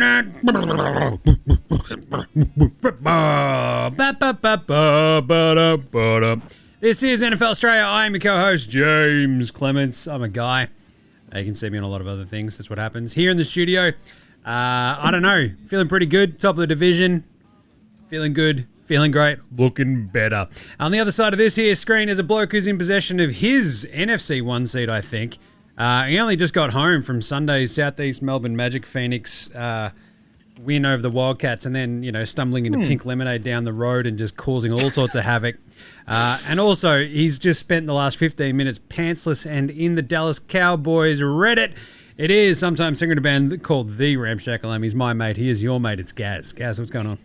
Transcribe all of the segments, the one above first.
This is NFL Straya. I'm your co-host, Jaymz Clements. I'm a guy. You can see me on a lot of other things. That's what happens. Here in the studio, I don't know. Feeling pretty good. Top of the division. Feeling good. Feeling great. Looking better. On the other side of this here screen is a bloke who's in possession of his NFC 1 seed, I think. He only just got home from Sunday's Southeast Melbourne Magic Phoenix win over the Wildcats, and then, you know, stumbling into pink lemonade down the road and just causing all sorts of havoc. And also, he's just spent the last 15 minutes pantsless and in the Dallas Cowboys Reddit. It is sometimes singer in a band called The Ramshackle. He's my mate. He is your mate. It's Gaz. Gaz, what's going on?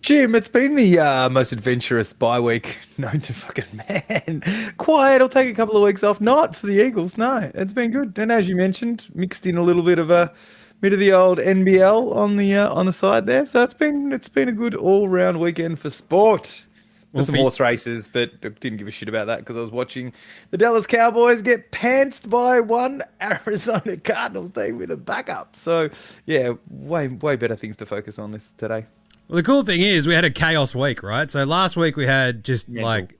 Jim, it's been the most adventurous bye week known to fucking man. Quiet, it'll take a couple of weeks off. Not for the Eagles, no. It's been good. And as you mentioned, mixed in a little bit of the old NBL on the side there. So it's been a good all-round weekend for sport. There's some horse races, but I didn't give a shit about that because I was watching the Dallas Cowboys get pantsed by one Arizona Cardinals team with a backup. So, yeah, way better things to focus on this today. Well, the cool thing is we had a chaos week, right? So last week we had just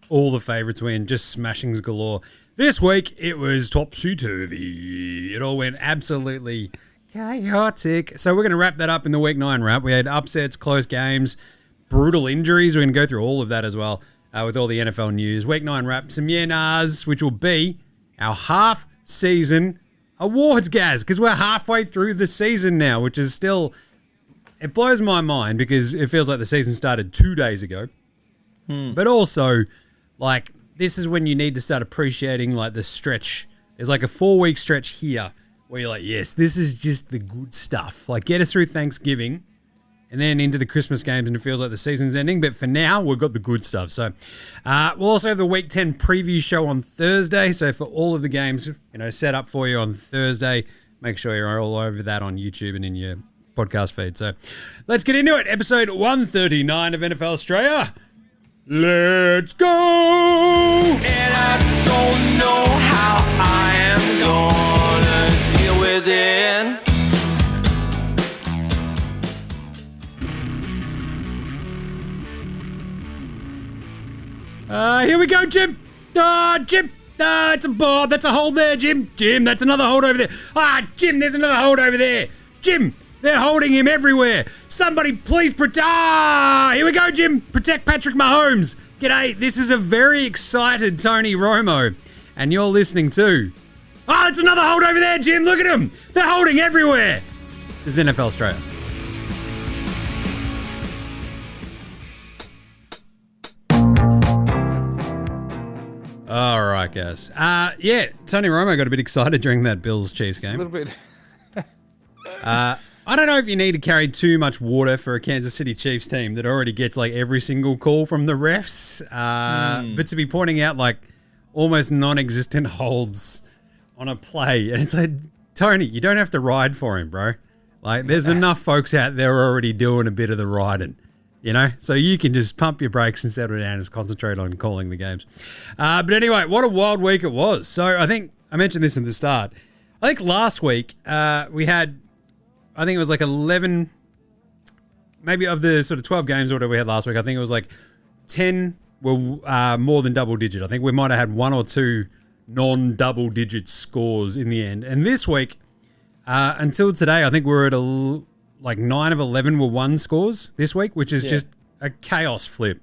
all the favourites win, just smashings galore. This week it was topsy-turvy. It all went absolutely chaotic. So we're going to wrap that up in the Week 9 wrap. We had upsets, close games, brutal injuries. We're going to go through all of that as well with all the NFL news. Week 9 wrap, some yeah-nahs, which will be our half-season awards, Gaz, because we're halfway through the season now, which is still... It blows my mind because it feels like the season started 2 days ago. But also, like, this is when you need to start appreciating, like, the stretch. There's like a 4-week stretch here where you're like, yes, this is just the good stuff. Like, get us through Thanksgiving and then into the Christmas games, and it feels like the season's ending. But for now, we've got the good stuff. So we'll also have the Week 10 preview show on Thursday. So for all of the games, you know, set up for you on Thursday, make sure you're all over that on YouTube and in your podcast feed. So let's get into it. Episode 139 of NFL Straya. Let's go! And I don't know how I am gonna deal with it. Here we go, Jim. Jim. It's a ball. That's a hold there, Jim. Jim, that's another hold over there. Jim, there's another hold over there. Jim, they're holding him everywhere. Somebody please protect. Here we go, Jim. Protect Patrick Mahomes. G'day. This is a very excited Tony Romo. And you're listening to... it's another hold over there, Jim. Look at him. They're holding everywhere. This is NFL Straya. All right, guys. Tony Romo got a bit excited during that Bills-Chiefs game. A little bit. I don't know if you need to carry too much water for a Kansas City Chiefs team that already gets like every single call from the refs. But to be pointing out like almost non-existent holds on a play. And it's like, Tony, you don't have to ride for him, bro. Like there's enough folks out there already doing a bit of the riding, you know? So you can just pump your brakes and settle down and just concentrate on calling the games. But anyway, what a wild week it was. So I think I mentioned this at the start. I think last week we had... I think it was like 11, maybe of the sort of 12 games or whatever we had last week, I think it was like 10 were more than double digit. I think we might have had 1 or 2 non-double digit scores in the end. And this week, until today, I think we're at like 9 of 11 were 1 scores this week, which is just a chaos flip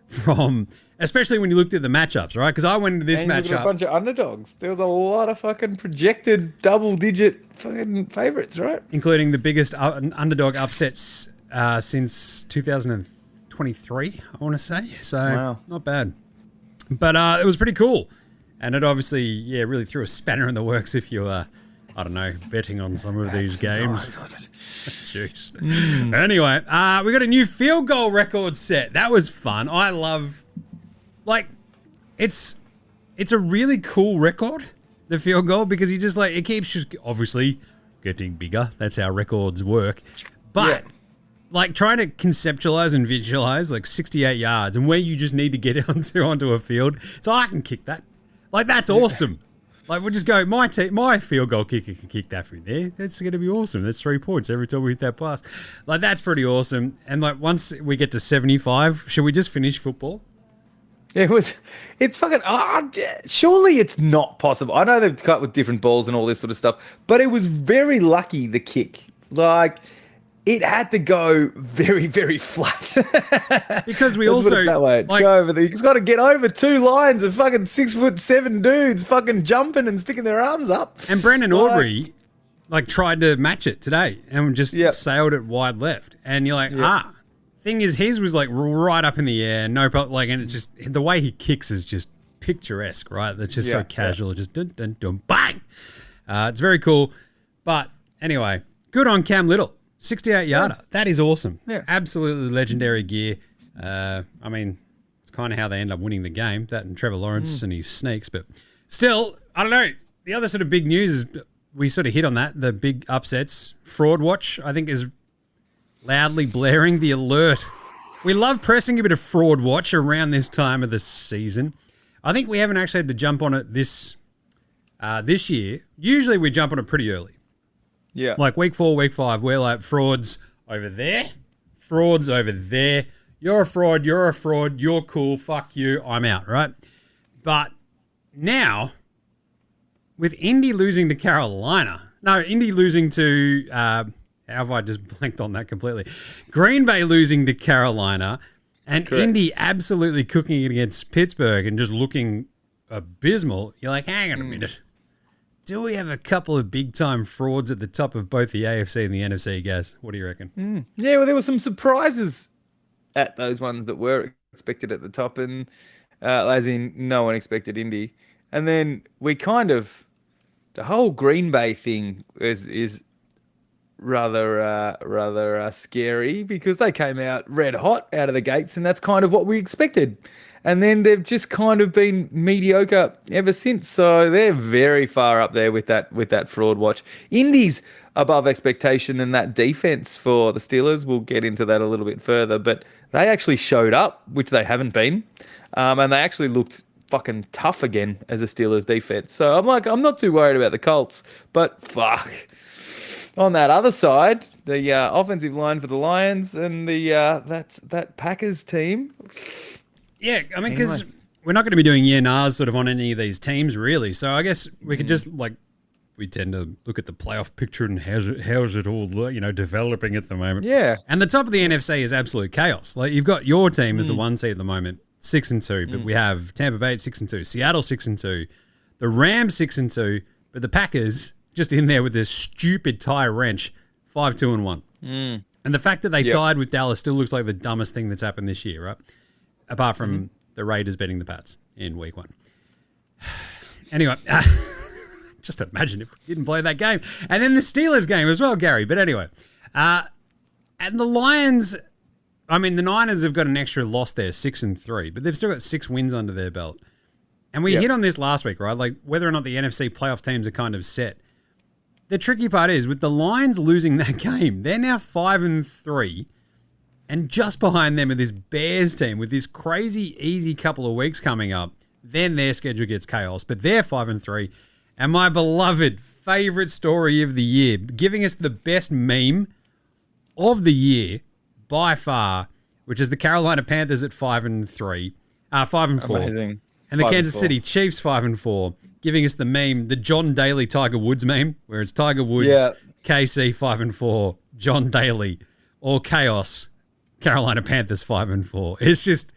from... Especially when you looked at the matchups, right? Because I went into this matchup... a bunch of underdogs. There was a lot of fucking projected double-digit fucking favourites, right? Including the biggest underdog upsets since 2023, I want to say. So, Not bad. But it was pretty cool. And it obviously, really threw a spanner in the works if you were, I don't know, betting on some of these games. Jeez. Anyway, we got a new field goal record set. That was fun. I love... Like, it's a really cool record, the field goal, because you just like, it keeps just obviously getting bigger. That's how records work. But like trying to conceptualize and visualize like 68 yards and where you just need to get onto a field. So I can kick that. Like, that's awesome. Like, we'll just go, my field goal kicker can kick that from there. That's going to be awesome. That's 3 points every time we hit that pass. Like, that's pretty awesome. And, like, once we get to 75, should we just finish football? It's fucking, surely it's not possible. I know they've cut with different balls and all this sort of stuff, but it was very lucky, the kick. Like, it had to go very, very flat. Because we Let's also put it that way. like, Go over there. He's got to get over 2 lines of fucking 6'7" dudes fucking jumping and sticking their arms up. and Brandon Aubrey like tried to match it today and just sailed it wide left. And you're like, thing is, his was like right up in the air, no problem. Like, and it just, the way he kicks is just picturesque, right? That's just so casual, just dun dun dun bang. It's very cool. But anyway, good on Cam Little. 68 yarder. That is awesome. Yeah. Absolutely legendary gear. I mean, it's kind of how they end up winning the game. That and Trevor Lawrence and his sneaks. But still, I don't know. The other sort of big news is we sort of hit on that. The big upsets. Fraud Watch, I think, is loudly blaring the alert. We love pressing a bit of Fraud Watch around this time of the season. I think we haven't actually had to jump on it this year. Usually we jump on it pretty early. Yeah. Like week 4, week 5, we're like, frauds over there, frauds over there. You're a fraud, you're cool, fuck you, I'm out, right? But now, with Indy losing to Carolina, Indy losing to, how have I just blanked on that completely? Green Bay losing to Carolina, and Correct. Indy absolutely cooking it against Pittsburgh and just looking abysmal. You're like, hang on a minute. Do we have a couple of big-time frauds at the top of both the AFC and the NFC, Gaz? What do you reckon? Yeah, well, there were some surprises at those ones that were expected at the top, and as in no one expected Indy. And then we kind of, the whole Green Bay thing is rather scary because they came out red hot out of the gates, and that's kind of what we expected. And then they've just kind of been mediocre ever since. So they're very far up there with that fraud watch. Indy's above expectation, and that defense for the Steelers, we'll get into that a little bit further, but they actually showed up, which they haven't been. And they actually looked fucking tough again as a Steelers defense. So I'm not too worried about the Colts, but fuck. On that other side, the offensive line for the Lions and the that Packers team. Yeah, I mean, because we're not going to be doing nars sort of on any of these teams, really. So I guess we could just, like, we tend to look at the playoff picture and how's it all, developing at the moment. Yeah. And the top of the NFC is absolute chaos. Like, you've got your team as the 1 seed at the moment, 6-2, but we have Tampa Bay at 6-2, Seattle 6-2, the Rams 6-2, but the Packers just in there with this stupid tie wrench, 5-2-1. And the fact that they tied with Dallas still looks like the dumbest thing that's happened this year, right? Apart from the Raiders beating the Pats in week 1. Anyway, just imagine if we didn't play that game. And then the Steelers game as well, Gary. But anyway, and the Lions, I mean, the Niners have got an extra loss there, 6-3, but they've still got 6 wins under their belt. And we hit on this last week, right? Like whether or not the NFC playoff teams are kind of set. The tricky part is with the Lions losing that game, they're now 5-3. And just behind them are this Bears team with this crazy easy couple of weeks coming up. Then their schedule gets chaos, but they're 5-3. And my beloved favorite story of the year, giving us the best meme of the year by far, which is the Carolina Panthers at 5-4. Amazing. And the Kansas City Chiefs 5-4, giving us the meme, the John Daly Tiger Woods meme, where it's Tiger Woods, KC 5-4, John Daly, or chaos. Carolina Panthers 5-4. It's just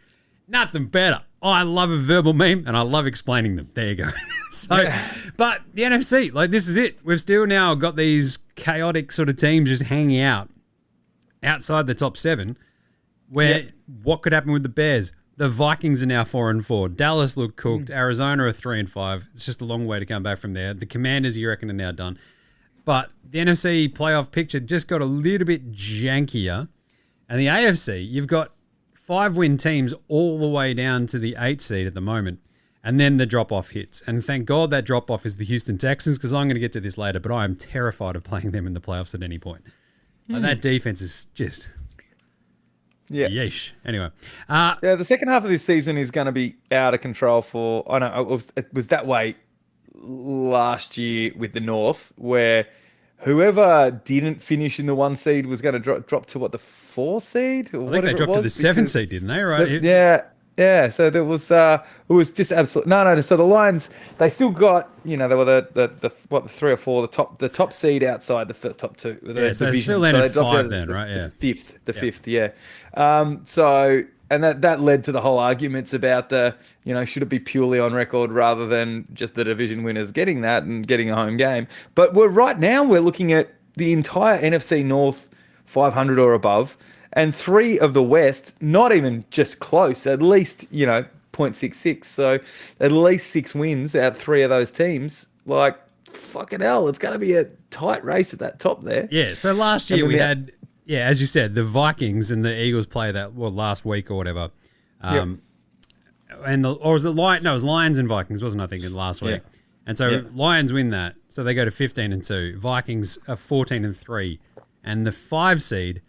nothing better. I love a verbal meme and I love explaining them. There you go. But the NFC, like this is it. We've still now got these chaotic sort of teams just hanging out outside the top 7. Where what could happen with the Bears? The Vikings are now 4-4. Dallas look cooked. Arizona are 3-5. It's just a long way to come back from there. The Commanders, you reckon, are now done. But the NFC playoff picture just got a little bit jankier. And the AFC, you've got 5-win teams all the way down to the 8 seed at the moment. And then the drop-off hits. And thank God that drop-off is the Houston Texans, because I'm going to get to this later, but I am terrified of playing them in the playoffs at any point. Like, that defense is just... yeesh. Anyway. The second half of this season is going to be out of control for... I know it was that way last year with the North, where whoever didn't finish in the 1 seed was going to drop to what, the 4 seed? Or I think they dropped to the 7 seed, didn't they? Right? Yeah. So there was it was just absolute no. So the Lions, they still got, they were the 3 or 4, the top seed outside the top 2. Yeah, so they still ended 5 then, right? Yeah, the fifth. Yeah. So. And that led to the whole arguments about should it be purely on record rather than just the division winners getting that and getting a home game. But we're looking at the entire NFC North 500 or above, and 3 of the West, not even just close, at least, 0.66. So at least 6 wins out of 3 of those teams. Like, fucking hell, it's going to be a tight race at that top there. Yeah, so last year we had... Yeah, as you said, the Vikings and the Eagles play that last week or whatever, or was it Lions? No, it was Lions and Vikings, wasn't it? I think in last week, and so Lions win that, so they go to 15-2. Vikings are 14-3, and the 5 seed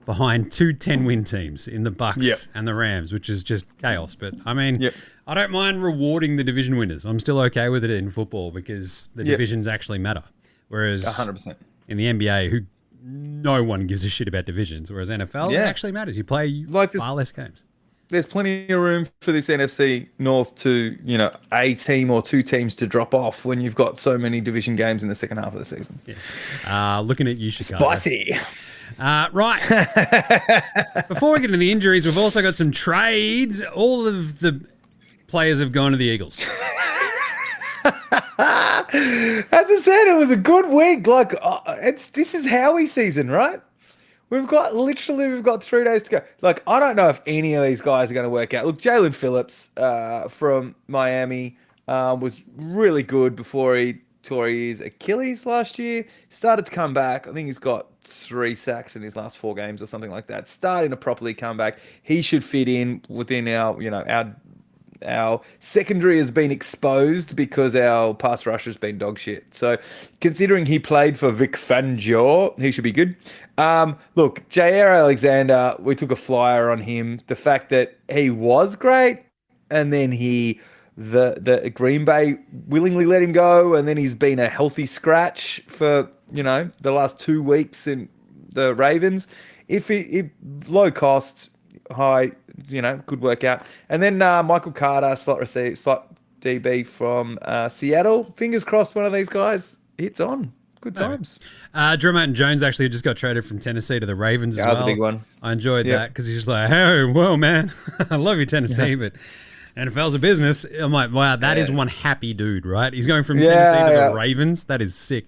behind 2 10-win teams in the Bucks and the Rams, which is just chaos. But I mean, I don't mind rewarding the division winners. I'm still okay with it in football because the divisions actually matter. Whereas 100% in the NBA, no one gives a shit about divisions, whereas NFL, it actually matters. You play far less games. There's plenty of room for this NFC North to, a team or 2 teams to drop off when you've got so many division games in the second half of the season. Yeah. Looking at you, Chicago. Spicy. Right. Before we get into the injuries, we've also got some trades. All of the players have gone to the Eagles. As I said, it was a good week. Like, this is Howie season, right? We've got 3 days to go. Like, I don't know if any of these guys are going to work out. Look, Jalen Phillips from Miami was really good before he tore his Achilles last year. Started to come back. I think he's got 3 sacks in his last 4 games or something like that. Starting to properly come back. He should fit in within our secondary has been exposed because our pass rush has been dog shit. So considering he played for Vic Fangio, he should be good. Look, Jair Alexander, we took a flyer on him. The fact that he was great and then the Green Bay willingly let him go, and then he's been a healthy scratch for, the last 2 weeks in the Ravens. If low cost, high, could work out. And then Michael Carter, slot DB from Seattle. Fingers crossed one of these guys hits on. Good times. Drew Martin-Jones actually just got traded from Tennessee to the Ravens as well. That was a big one. I enjoyed that because he's just like, hey, well, man, I love you, Tennessee, but NFL's a business. I'm like, wow, that is one happy dude, right? He's going from Tennessee to the Ravens. That is sick.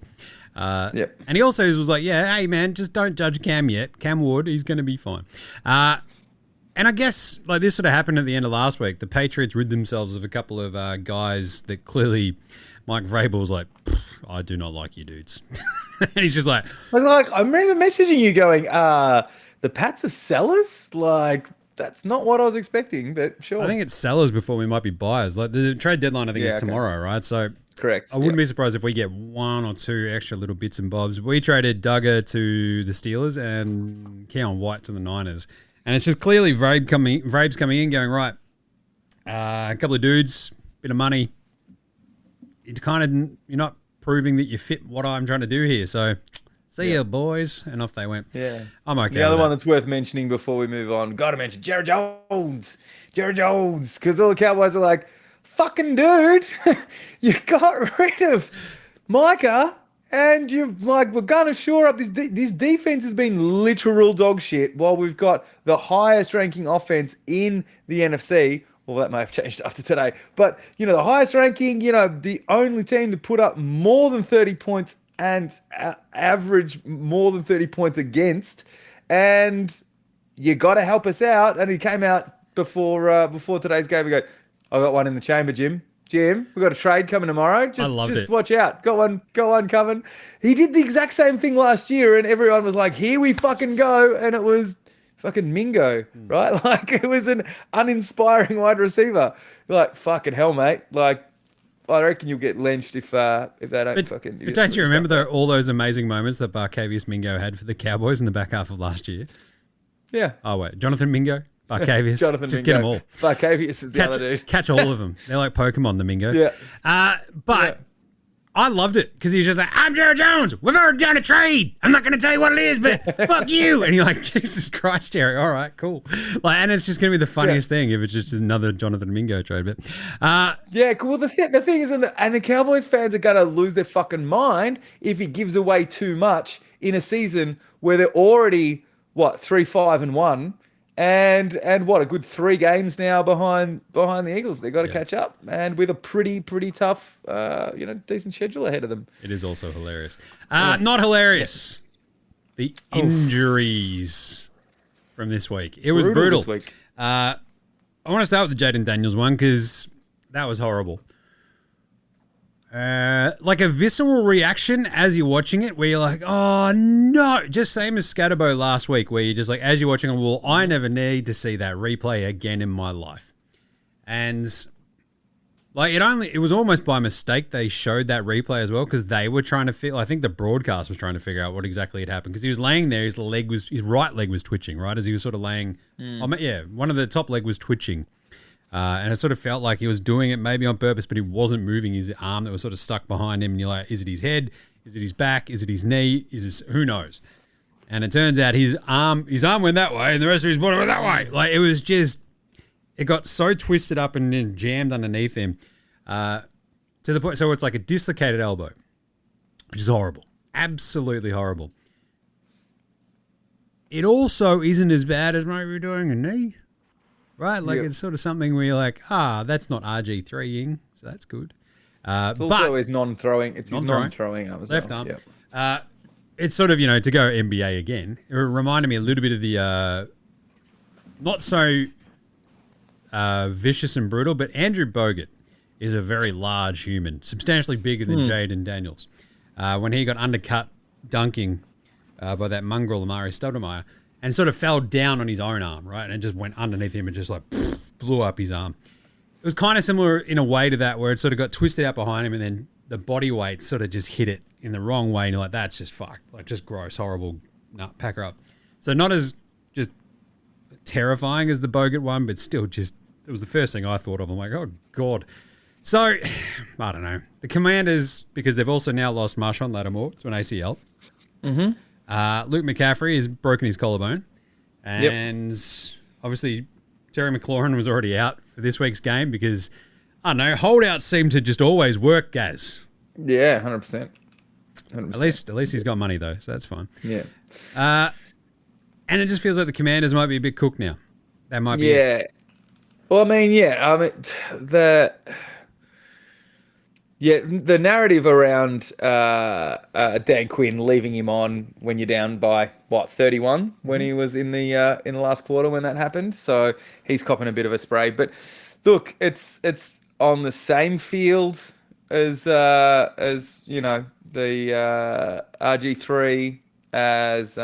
And he also was like, hey, man, just don't judge Cam yet. Cam Ward, he's going to be fine. And I guess like this sort of happened at the end of last week. The Patriots rid themselves of a couple of guys that clearly Mike Vrabel was like, I do not like you dudes. And he's just like, I remember messaging you going, the Pats are sellers? Like, that's not what I was expecting, but sure. I think it's sellers before we might be buyers. Like the trade deadline, I think is tomorrow, right? So correct. I wouldn't be surprised if we get 1 or 2 extra little bits and bobs. We traded Duggar to the Steelers and Keon White to the Niners. And it's just clearly Vrabe's coming in going, right, a couple of dudes, bit of money. It's kind of, you're not proving that you fit what I'm trying to do here. So see ya, boys. And off they went. Yeah. I'm okay. The other one that's worth mentioning before we move on, got to mention Jared Jones. Because all the Cowboys are like, fucking dude, you got rid of Micah. And you're like, we're going to shore up this defense has been literal dog shit while we've got the highest ranking offense in the NFC. Well, that may have changed after today. But, the highest ranking, the only team to put up more than 30 points and average more than 30 points against. And you got to help us out. And he came out before today's game and go, I got one in the chamber, Jim, we've got a trade coming tomorrow. Just watch out. Got one coming. He did the exact same thing last year, and everyone was like, here we fucking go. And it was fucking Mingo, right? Like, it was an uninspiring wide receiver. You're like, fucking hell, mate. Like, I reckon you'll get lynched if they don't fucking... But don't you remember all those amazing moments that Barcavius Mingo had for the Cowboys in the back half of last year? Yeah. Oh, wait. Jonathan Mingo? Barcavius. Jonathan just Mingo. Get them all. Barcavius is the other dude. Catch all of them. They're like Pokemon, the Mingos. Yeah. But I loved it because he was just like, I'm Jerry Jones. We've already done a trade. I'm not going to tell you what it is, but fuck you. And you're like, Jesus Christ, Jerry. All right, cool. Like, and it's just going to be the funniest thing if it's just another Jonathan Mingo trade. But yeah, cool. The thing is, and the Cowboys fans are going to lose their fucking mind if he gives away too much in a season where they're already, 3-5-1. And what, a good 3 games now behind the Eagles. They got to catch up, and with a pretty tough, decent schedule ahead of them. It is also hilarious. Not hilarious. The injuries from this week. It was brutal. This week. I want to start with the Jayden Daniels one because that was horrible. Like a visceral reaction as you're watching it where you're like, oh no, just same as Scatterbo last week where you're just like, as you're watching it, well, I never need to see that replay again in my life. And like it was almost by mistake they showed that replay as well because they were trying to feel, I think the broadcast was trying to figure out what exactly had happened because he was laying there, his right leg was twitching, right? As he was sort of laying, one of the top leg was twitching. And it sort of felt like he was doing it maybe on purpose, but he wasn't moving his arm that was sort of stuck behind him. And you're like, is it his head? Is it his back? Is it his knee? Who knows? And it turns out his arm went that way and the rest of his body went that way. Like it got so twisted up and then jammed underneath him to the point. So it's like a dislocated elbow, which is horrible. Absolutely horrible. It also isn't as bad as maybe doing a knee. Right, like it's sort of something where you're like, that's not RG3ing, so that's good. It's also his non-throwing. It's his non-throwing arm as left well. arm. Yep. It's sort of, to go NBA again. It reminded me a little bit of the not so vicious and brutal, but Andrew Bogut is a very large human, substantially bigger than Jayden Daniels. When he got undercut dunking by that mongrel Amari Stoudemire, and sort of fell down on his own arm, right? And it just went underneath him and just like blew up his arm. It was kind of similar in a way to that where it sort of got twisted out behind him and then the body weight sort of just hit it in the wrong way. And you're like, that's just fucked. Like just gross, horrible. No, pack her up. So not as just terrifying as the Bogut one, but still just, it was the first thing I thought of. I'm like, oh God. So, I don't know. The Commanders, because they've also now lost Marshawn Lattimore to an ACL. Mm-hmm. Luke McCaffrey has broken his collarbone. And obviously Terry McLaurin was already out for this week's game because, I don't know, holdouts seem to just always work, Gaz. Yeah, 100%. At least he's got money, though, so that's fine. Yeah. And it just feels like the Commanders might be a bit cooked now. That might be it. Well, the narrative around Dan Quinn leaving him on when you're down by 31 when he was in the last quarter when that happened. So he's copping a bit of a spray. But look, it's on the same field as the RG3 as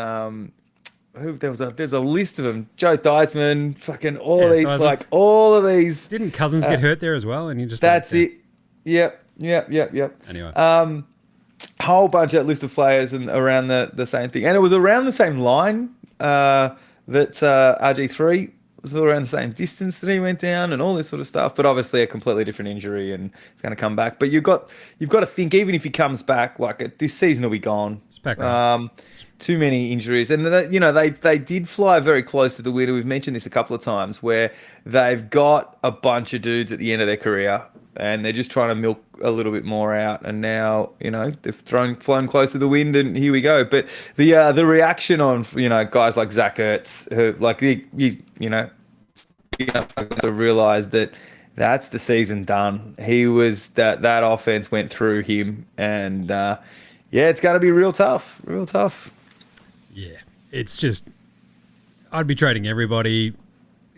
there's a list of them. Joe Theismann, fucking all of these. Didn't Cousins get hurt there as well? And you just that's it. Yep. Anyway, whole bunch of list of players and around the same thing, and it was around the same line that RG3 was around the same distance that he went down, and all this sort of stuff. But obviously, a completely different injury, and it's going to come back. But you've got to think, even if he comes back, like this season will be gone. Too many injuries, and they did fly very close to the winner. We've mentioned this a couple of times, where they've got a bunch of dudes at the end of their career. And they're just trying to milk a little bit more out. And now, they've flown close to the wind, and here we go. But the reaction on, guys like Zach Ertz, who, like, he's, to realise that that's the season done. He was, that offense went through him. And, it's going to be real tough. Yeah, it's just, I'd be trading everybody,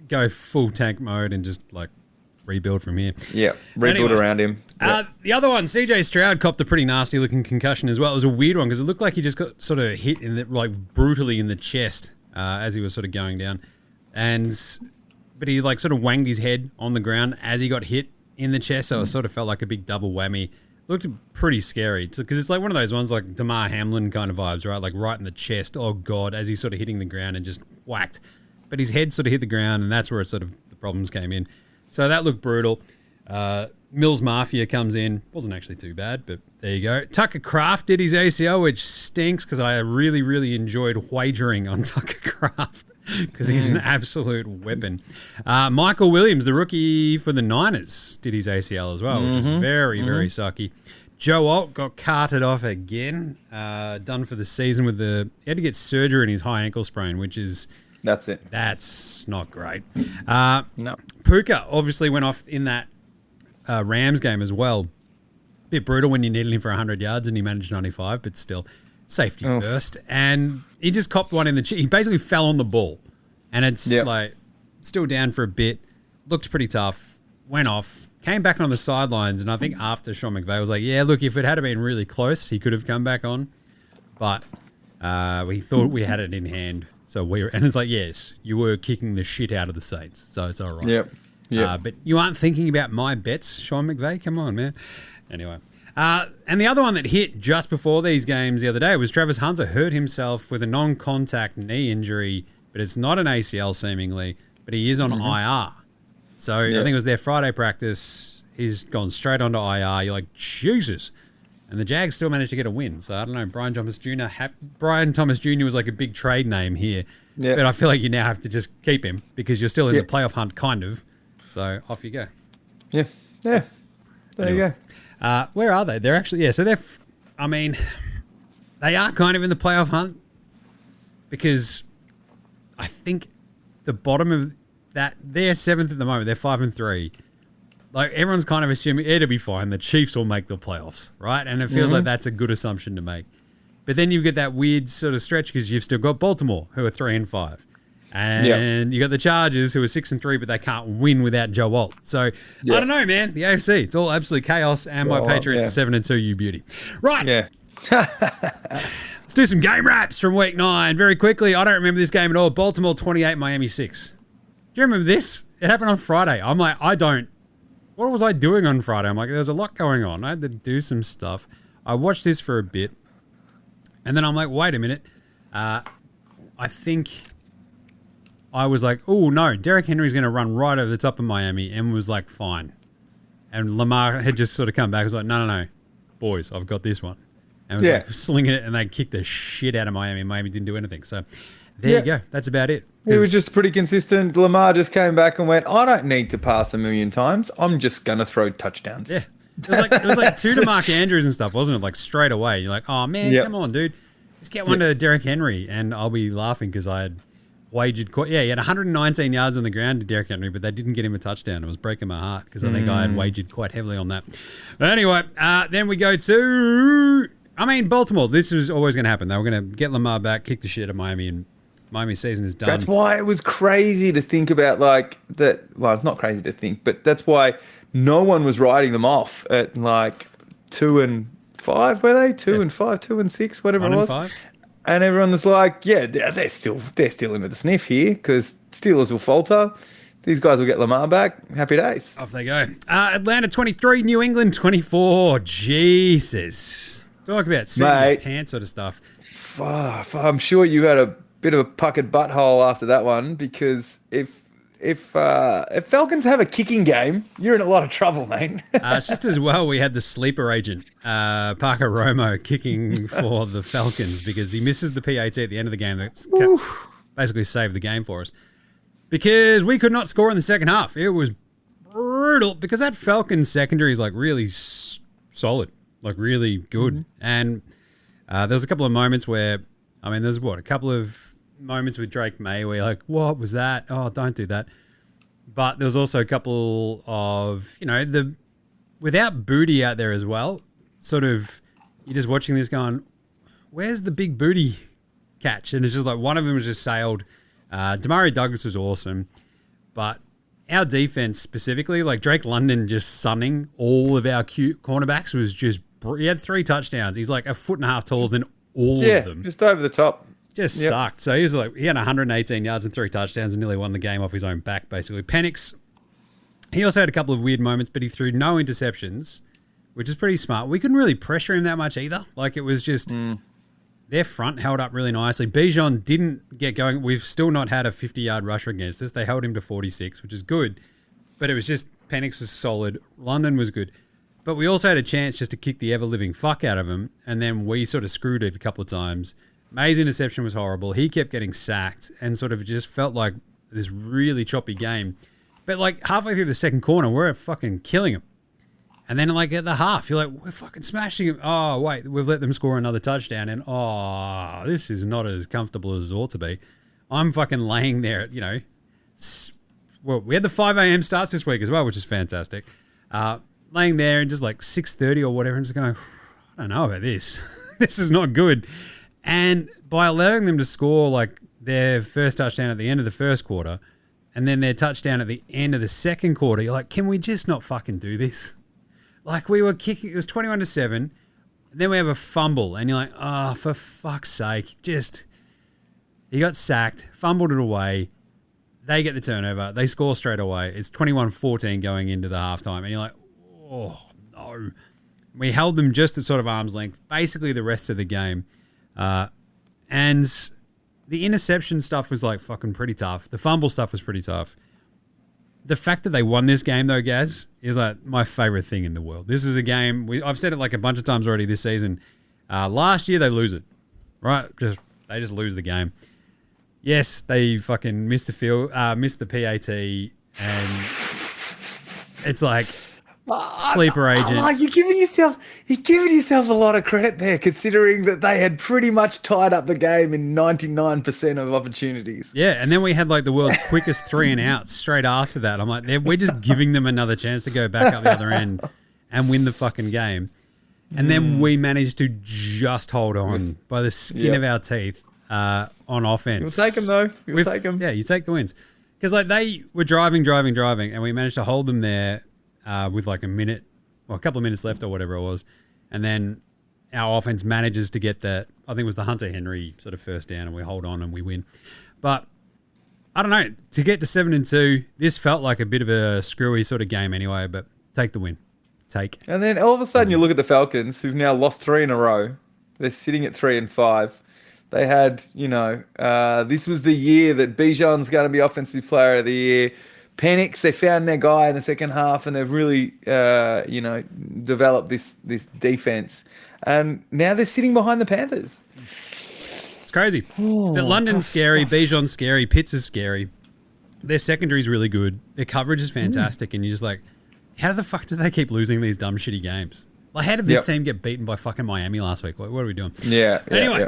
go full tank mode and just, like, rebuild from here. Yeah, rebuild around him. Yeah. The other one, CJ Stroud copped a pretty nasty looking concussion as well. It was a weird one because it looked like he just got sort of hit brutally in the chest as he was sort of going down, but he like sort of wanged his head on the ground as he got hit in the chest, so it sort of felt like a big double whammy. Looked pretty scary because it's like one of those ones like Damar Hamlin kind of vibes, right? Like right in the chest. Oh God, as he's sort of hitting the ground and just whacked, but his head sort of hit the ground, and that's where it sort of the problems came in. So that looked brutal. Mills Mafia comes in. Wasn't actually too bad, but there you go. Tucker Kraft did his ACL, which stinks because I really, really enjoyed wagering on Tucker Kraft because he's an absolute weapon. Michael Williams, the rookie for the Niners, did his ACL as well, which is very, very sucky. Joe Alt got carted off again, done for the season with he had to get surgery in his high ankle sprain, which is... That's it. That's not great. No. Puka obviously went off in that Rams game as well. Bit brutal when you needed him for 100 yards and he managed 95, but still safety first. And he just copped one in the chin. He basically fell on the ball. And it's like still down for a bit. Looked pretty tough. Went off. Came back on the sidelines. And I think after Sean McVay was like, yeah, look, if it had been really close, he could have come back on. But we thought we had it in hand. So and it's like, yes, you were kicking the shit out of the Saints. So it's all right. Yep. But you aren't thinking about my bets, Sean McVay? Come on, man. Anyway. And the other one that hit just before these games the other day was Travis Hunter hurt himself with a non-contact knee injury, but it's not an ACL seemingly, but he is on IR. So I think it was their Friday practice. He's gone straight onto IR. You're like, Jesus. And the Jags still managed to get a win. So I don't know. Brian Thomas Jr. was like a big trade name here. Yeah. But I feel like you now have to just keep him because you're still in the playoff hunt, kind of. So off you go. Yeah. There you go. Where are they? They're actually, so they are kind of in the playoff hunt because I think the bottom of that, they're 7th at the moment. They're 5-3. Like, everyone's kind of assuming it'll be fine. The Chiefs will make the playoffs, right? And it feels like that's a good assumption to make. But then you get that weird sort of stretch because you've still got Baltimore, who are 3-5. And you got the Chargers, who are 6-3, but they can't win without Joe Alt. So, I don't know, man. The AFC, it's all absolute chaos. And my Patriots are 7-2, you beauty. Right. Yeah. Let's do some game wraps from week 9 very quickly. I don't remember this game at all. Baltimore 28, Miami 6. Do you remember this? It happened on Friday. I'm like, I don't. What was I doing on Friday? I'm like, there was a lot going on. I had to do some stuff. I watched this for a bit. And then I'm like, wait a minute. I think I was like, oh, no, Derrick Henry's going to run right over the top of Miami, and was like, fine. And Lamar had just sort of come back. I was like, no, boys, I've got this one. And was like slinging it, and they kicked the shit out of Miami. Miami didn't do anything. So there you go. That's about it. He was just pretty consistent. Lamar just came back and went, I don't need to pass 1,000,000 times. I'm just going to throw touchdowns. Yeah. It was like 2 to Mark Andrews and stuff, wasn't it? Like straight away. You're like, oh, man, come on, dude. Just get one to Derrick Henry, and I'll be laughing because I had wagered. He had 119 yards on the ground to Derrick Henry, but they didn't get him a touchdown. It was breaking my heart because I think I had wagered quite heavily on that. But anyway, then we go to, Baltimore. This was always going to happen. They were going to get Lamar back, kick the shit out of Miami, and Miami's season is done. That's why it was crazy to think about like that. Well, it's not crazy to think, but that's why no one was writing them off at like 2-5, were they? 2-5, 2-6, whatever it was. 1-5. And everyone was like, yeah, they're still into the sniff here because Steelers will falter. These guys will get Lamar back. Happy days. Off they go. Atlanta 23, New England 24. Jesus. Talk about sitting your pants sort of stuff. I'm sure you had a bit of a puckered butthole after that one because if Falcons have a kicking game, you're in a lot of trouble, mate. It's just as well we had the sleeper agent, Parker Romo, kicking for the Falcons because he misses the PAT at the end of the game that basically saved the game for us. Because we could not score in the second half. It was brutal because that Falcons secondary is like really solid, like really good. And there was a couple of moments where, there's a couple of moments with Drake May where you're like, what was that? Oh, don't do that. But there was also a couple of, without Booty out there as well, sort of, you're just watching this going, where's the big Booty catch? And it's just like one of them was just sailed. Damari Douglas was awesome. But our defense specifically, like Drake London just sunning all of our cute cornerbacks was just, he had 3 touchdowns. He's like 1.5 feet taller than all of them. Just over the top. Just sucked. So he had 118 yards and 3 touchdowns and nearly won the game off his own back, basically. Penix, he also had a couple of weird moments, but he threw no interceptions, which is pretty smart. We couldn't really pressure him that much either. Like, it was just their front held up really nicely. Bijan didn't get going. We've still not had a 50-yard rusher against us. They held him to 46, which is good. But it was just Penix is solid. London was good. But we also had a chance just to kick the ever-living fuck out of him, and then we sort of screwed it a couple of times. May's interception was horrible. He kept getting sacked and sort of just felt like this really choppy game. But like halfway through the second quarter, we're fucking killing him. And then like at the half, you're like, we're fucking smashing him. Oh, wait, we've let them score another touchdown. And this is not as comfortable as it ought to be. I'm fucking laying there at, well, we had the 5 a.m. starts this week as well, which is fantastic. Laying there and just like 6:30 or whatever and just going, I don't know about this. This is not good. And by allowing them to score like their first touchdown at the end of the first quarter and then their touchdown at the end of the second quarter, you're like, can we just not fucking do this? Like we were kicking, it was 21-7. And then we have a fumble and you're like, oh, for fuck's sake. He got sacked, fumbled it away. They get the turnover. They score straight away. It's 21-14 going into the halftime. And you're like, oh, no. We held them just at sort of arm's length, basically the rest of the game. And the interception stuff was like fucking pretty tough. The fumble stuff was pretty tough. The fact that they won this game, though, Gaz, is like my favorite thing in the world. This is a game, I've said it like a bunch of times already this season. Last year, they lose it, right? They just lose the game. Yes, they fucking missed the PAT, and it's like sleeper agent. You're giving yourself a lot of credit there, considering that they had pretty much tied up the game in 99% of opportunities. Yeah, and then we had like the world's quickest 3 and outs straight after that. I'm like, we're just giving them another chance to go back up the other end and win the fucking game. And then we managed to just hold on by the skin of our teeth. On offense. You'll take them, though. You'll take them. Yeah, you take the wins. Because like they were driving, and we managed to hold them there with like a couple of minutes left or whatever it was. And then our offense manages to get that, I think it was the Hunter Henry sort of first down, and we hold on and we win. But I don't know, to get to 7-2, this felt like a bit of a screwy sort of game anyway, but take the win. And then all of a sudden you look at the Falcons, who've now lost 3 in a row. They're sitting at 3-5. They had, this was the year that Bijan's going to be Offensive Player of the Year. Penix, they found their guy in the second half, and they've really, developed this defense. And now they're sitting behind the Panthers. It's crazy. But London's scary, Bijan's scary, Pitts is scary. Their secondary is really good. Their coverage is fantastic, and you're just like, how the fuck did they keep losing these dumb, shitty games? Like, how did this team get beaten by fucking Miami last week? What are we doing? Anyway,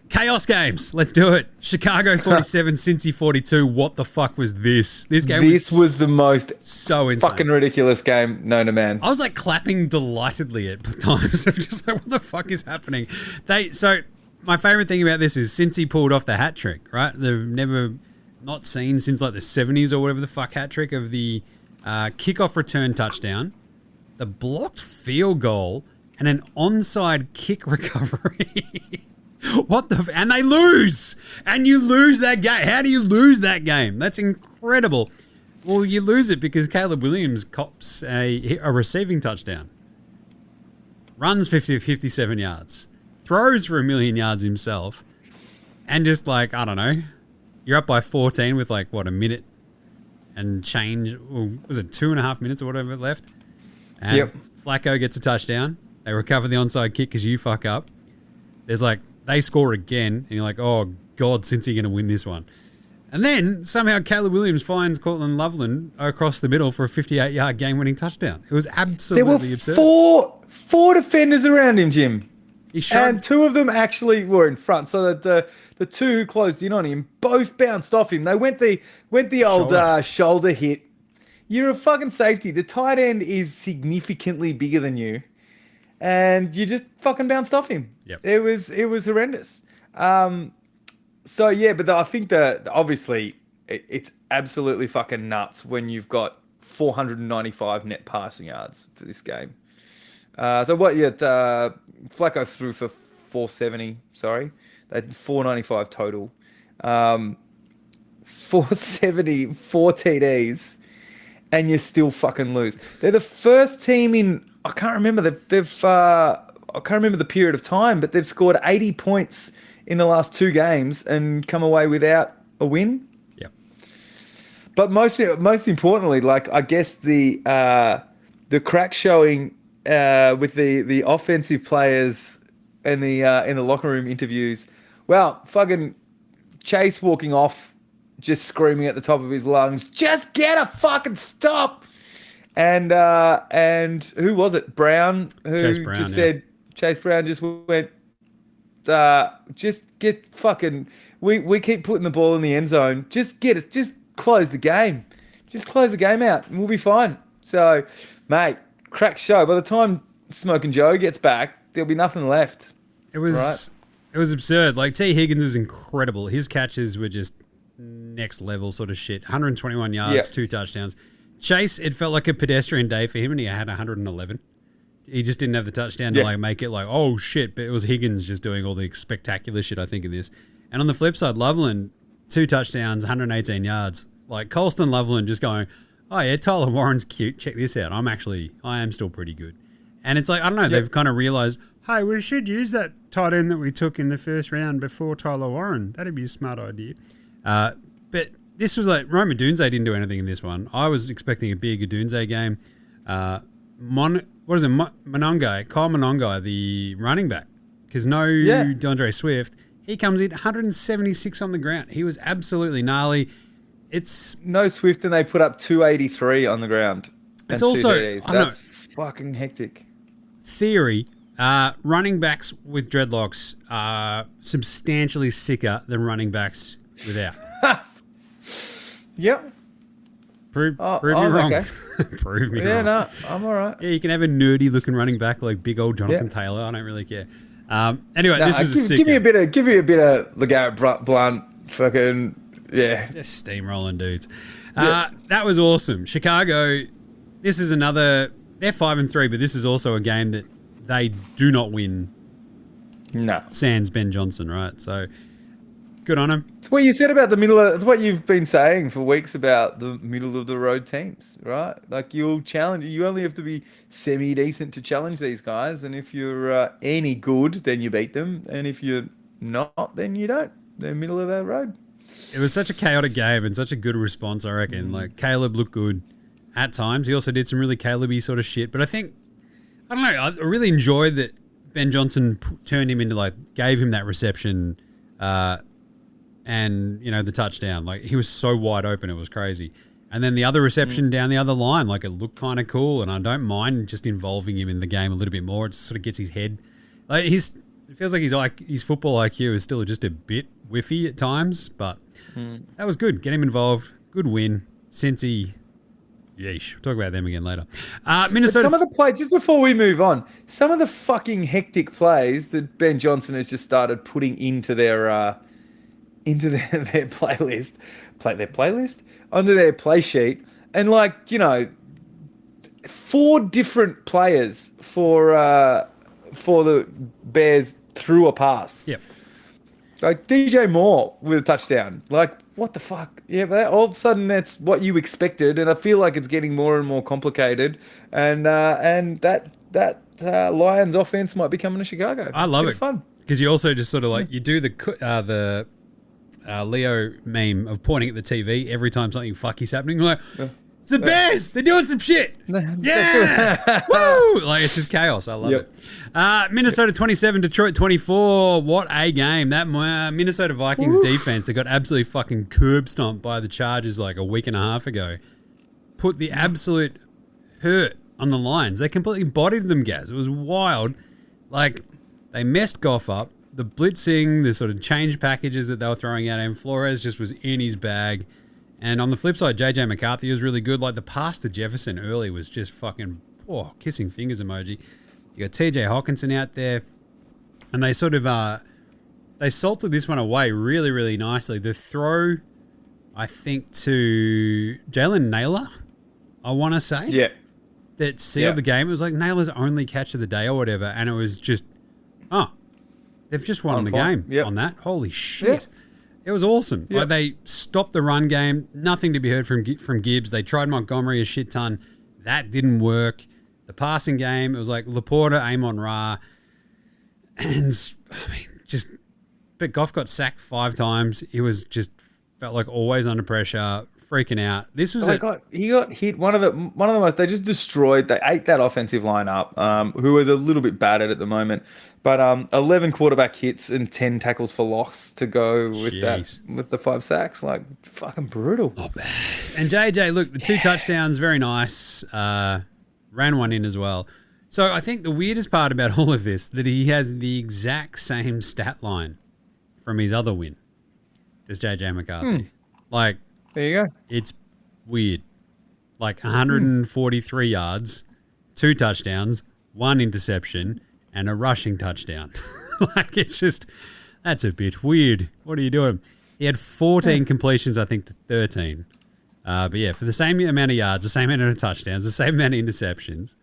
chaos games. Let's do it. Chicago 47, Cincy 42. What the fuck was this? This was the most so insane. Fucking ridiculous game known to man. I was like clapping delightedly at times. I'm just like, what the fuck is happening? So my favorite thing about this is Cincy pulled off the hat trick, right? They've never not seen since like the 70s or whatever the fuck hat trick of the kickoff return touchdown, the blocked field goal, and an onside kick recovery. And they lose. And you lose that game. How do you lose that game? That's incredible. Well, you lose it because Caleb Williams cops a receiving touchdown. Runs 57 yards. Throws for 1,000,000 yards himself. And just like, I don't know, you're up by 14 with like, a minute and change. Was it 2.5 minutes or whatever left? And Flacco gets a touchdown. They recover the onside kick because you fuck up. There's like, they score again, and you're like, oh, God, since you're going to win this one. And then somehow Caleb Williams finds Cortland Loveland across the middle for a 58-yard game-winning touchdown. It was absolutely absurd. There were four defenders around him, Jim. And 2 of them actually were in front, so that the 2 who closed in on him both bounced off him. They went the old shoulder hit. You're a fucking safety. The tight end is significantly bigger than you, and you just fucking bounced off him. Yep. It was horrendous. So yeah, but I think that obviously it's absolutely fucking nuts when you've got 495 net passing yards for this game. So what? Yeah, Flacco threw for 470. Sorry, they had 495 total. 470, 4 TDs. And you still fucking lose. They're the first team in, I can't remember I can't remember the period of time, but they've scored 80 points in the last 2 games and come away without a win. Yep. but most importantly, like I guess the crack showing with the offensive players and in the locker room interviews. Well, fucking Chase walking off, just screaming at the top of his lungs, "Just get a fucking stop!" And who was it? Brown, who Chase Brown, just said Chase Brown just went, just get fucking. We keep putting the ball in the end zone. Just close the game. Just close the game out, and we'll be fine. So, mate, crack show. By the time Smoking Joe gets back, there'll be nothing left. It was absurd. Like, T. Higgins was incredible. His catches were just next level sort of shit. 121 yards, 2 touchdowns. Chase, it felt like a pedestrian day for him, and he had 111. He just didn't have the touchdown to like make it like, oh shit, but it was Higgins just doing all the spectacular shit, I think, of this. And on the flip side, Loveland, 2 touchdowns, 118 yards. Like, Colston Loveland just going, oh yeah, Tyler Warren's cute. Check this out. I am still pretty good. And it's like, I don't know, they've kind of realized, hey, we should use that tight end that we took in the first round before Tyler Warren. That'd be a smart idea. But this was like, Rome Odunze didn't do anything in this one. I was expecting a big Odunze game. Kyle Monongai, the running back, because DeAndre Swift, he comes in 176 on the ground. He was absolutely gnarly. It's no Swift, and they put up 283 on the ground. It's also that's fucking hectic. Theory. Running backs with dreadlocks are substantially sicker than running backs without. Yep. Prove me wrong. Okay. Prove me wrong. Yeah, no, I'm all right. Yeah, you can have a nerdy looking running back like big old Jonathan Taylor. I don't really care. Anyway, this was a sick. Give me a bit of LeGarrette Blunt. Fucking just steamrolling dudes. That was awesome. Chicago. This is another. They're 5-3, but this is also a game that they do not win. No. Sans Ben Johnson, right? So good on him. It's what you said about the middle. It's what you've been saying for weeks about the middle of the road teams, right? Like, you'll challenge. You only have to be semi-decent to challenge these guys, and if you're any good, then you beat them, and if you're not, then you don't. They're middle of that road. It was such a chaotic game and such a good response, I reckon. Like, Caleb looked good at times. He also did some really Caleb-y sort of shit, but I don't know, I really enjoyed that Ben Johnson turned him into, like, gave him that reception and, you know, the touchdown. Like, he was so wide open, it was crazy. And then the other reception down the other line, like, it looked kind of cool, and I don't mind just involving him in the game a little bit more. It just sort of gets his head. Like, it feels like his football IQ is still just a bit whiffy at times, but that was good. Get him involved. Good win. Cincy. Yeesh. We'll talk about them again later. Minnesota. But some of the plays, just before we move on, some of the fucking hectic plays that Ben Johnson has just started putting into their playlist, onto their play sheet, and, like, you know, 4 different players for the Bears threw a pass. Yep. Like DJ Moore with a touchdown. Like, what the fuck? Yeah, but all of a sudden that's what you expected, and I feel like it's getting more and more complicated. And that Lions offense might be coming to Chicago. I love it. Fun because you also just sort of like you do the Leo meme of pointing at the TV every time something fucky's happening. Like, it's the Bears. They're doing some shit. Yeah. Woo! Like, it's just chaos. I love it. Minnesota 27, Detroit 24. What a game. That Minnesota Vikings defense, they got absolutely fucking curb stomped by the Chargers like a week and a half ago. Put the absolute hurt on the Lions. They completely bodied them, Gaz. It was wild. Like, they messed Goff up. The blitzing, the sort of change packages that they were throwing at him, Flores just was in his bag. And on the flip side, JJ McCarthy was really good. Like, the pass to Jefferson early was just fucking, kissing fingers emoji. You got TJ Hawkinson out there. And they sort of, they salted this one away really, really nicely. The throw, I think, to Jalen Naylor, I want to say. Yeah. That sealed the game. It was like Naylor's only catch of the day or whatever. And it was just, they've just won the game on that. Holy shit. Yeah. It was awesome. Yep. Like, they stopped the run game. Nothing to be heard from Gibbs. They tried Montgomery a shit ton. That didn't work. The passing game, it was like Laporta, Amon Ra. And, but Goff got sacked 5 times. He was just felt like always under pressure. freaking out. This was he got hit. One of the most. They just destroyed. They ate that offensive line up. Who is a little bit battered at the moment, but 11 quarterback hits and 10 tackles for loss to go with the 5 sacks. Like fucking brutal. Not bad. And JJ, look, the 2 touchdowns, very nice. Ran one in as well. So I think the weirdest part about all of this that he has the exact same stat line from his other win as JJ McCarthy. Like, there you go. It's weird. Like 143 yards, 2 touchdowns, 1 interception, and a rushing touchdown. Like, it's just, that's a bit weird. What are you doing? He had 14 completions, I think, to 13. But yeah, for the same amount of yards, the same amount of touchdowns, the same amount of interceptions,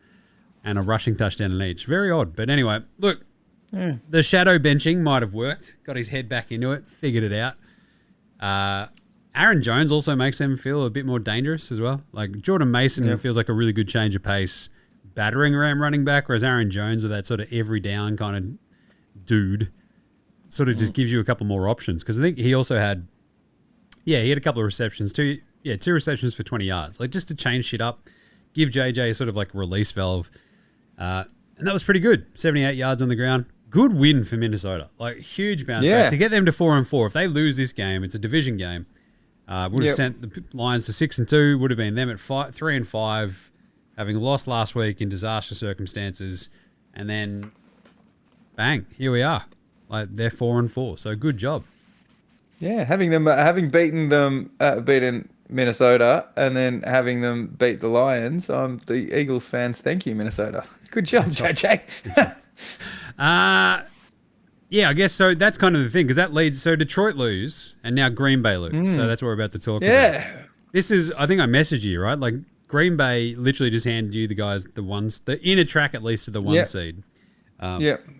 and a rushing touchdown in each. Very odd. But anyway, look, the shadow benching might have worked. Got his head back into it, figured it out. Aaron Jones also makes them feel a bit more dangerous as well. Like Jordan Mason feels like a really good change of pace, battering around running back, whereas Aaron Jones are that sort of every down kind of dude. Sort of just gives you a couple more options. Because I think he also had, he had a couple of receptions, 2 receptions for 20 yards. Like just to change shit up, give JJ sort of like a release valve. And that was pretty good. 78 yards on the ground. Good win for Minnesota. Like huge bounce back. To get them to 4-4. If they lose this game, it's a division game. Would have sent the Lions to 6-2. Would have been them at 3-5, having lost last week in disastrous circumstances. And then, bang, here we are. Like they're 4-4. So good job. Yeah, having beaten Minnesota and then having them beat the Lions. The Eagles fans, thank you, Minnesota. Good job, JJ. Yeah, I guess so. That's kind of the thing because that leads. So Detroit lose and now Green Bay lose. So that's what we're about to talk about. This is, I think I messaged you, right? Like Green Bay literally just handed you the guys, the inner track at least to the 1 seed.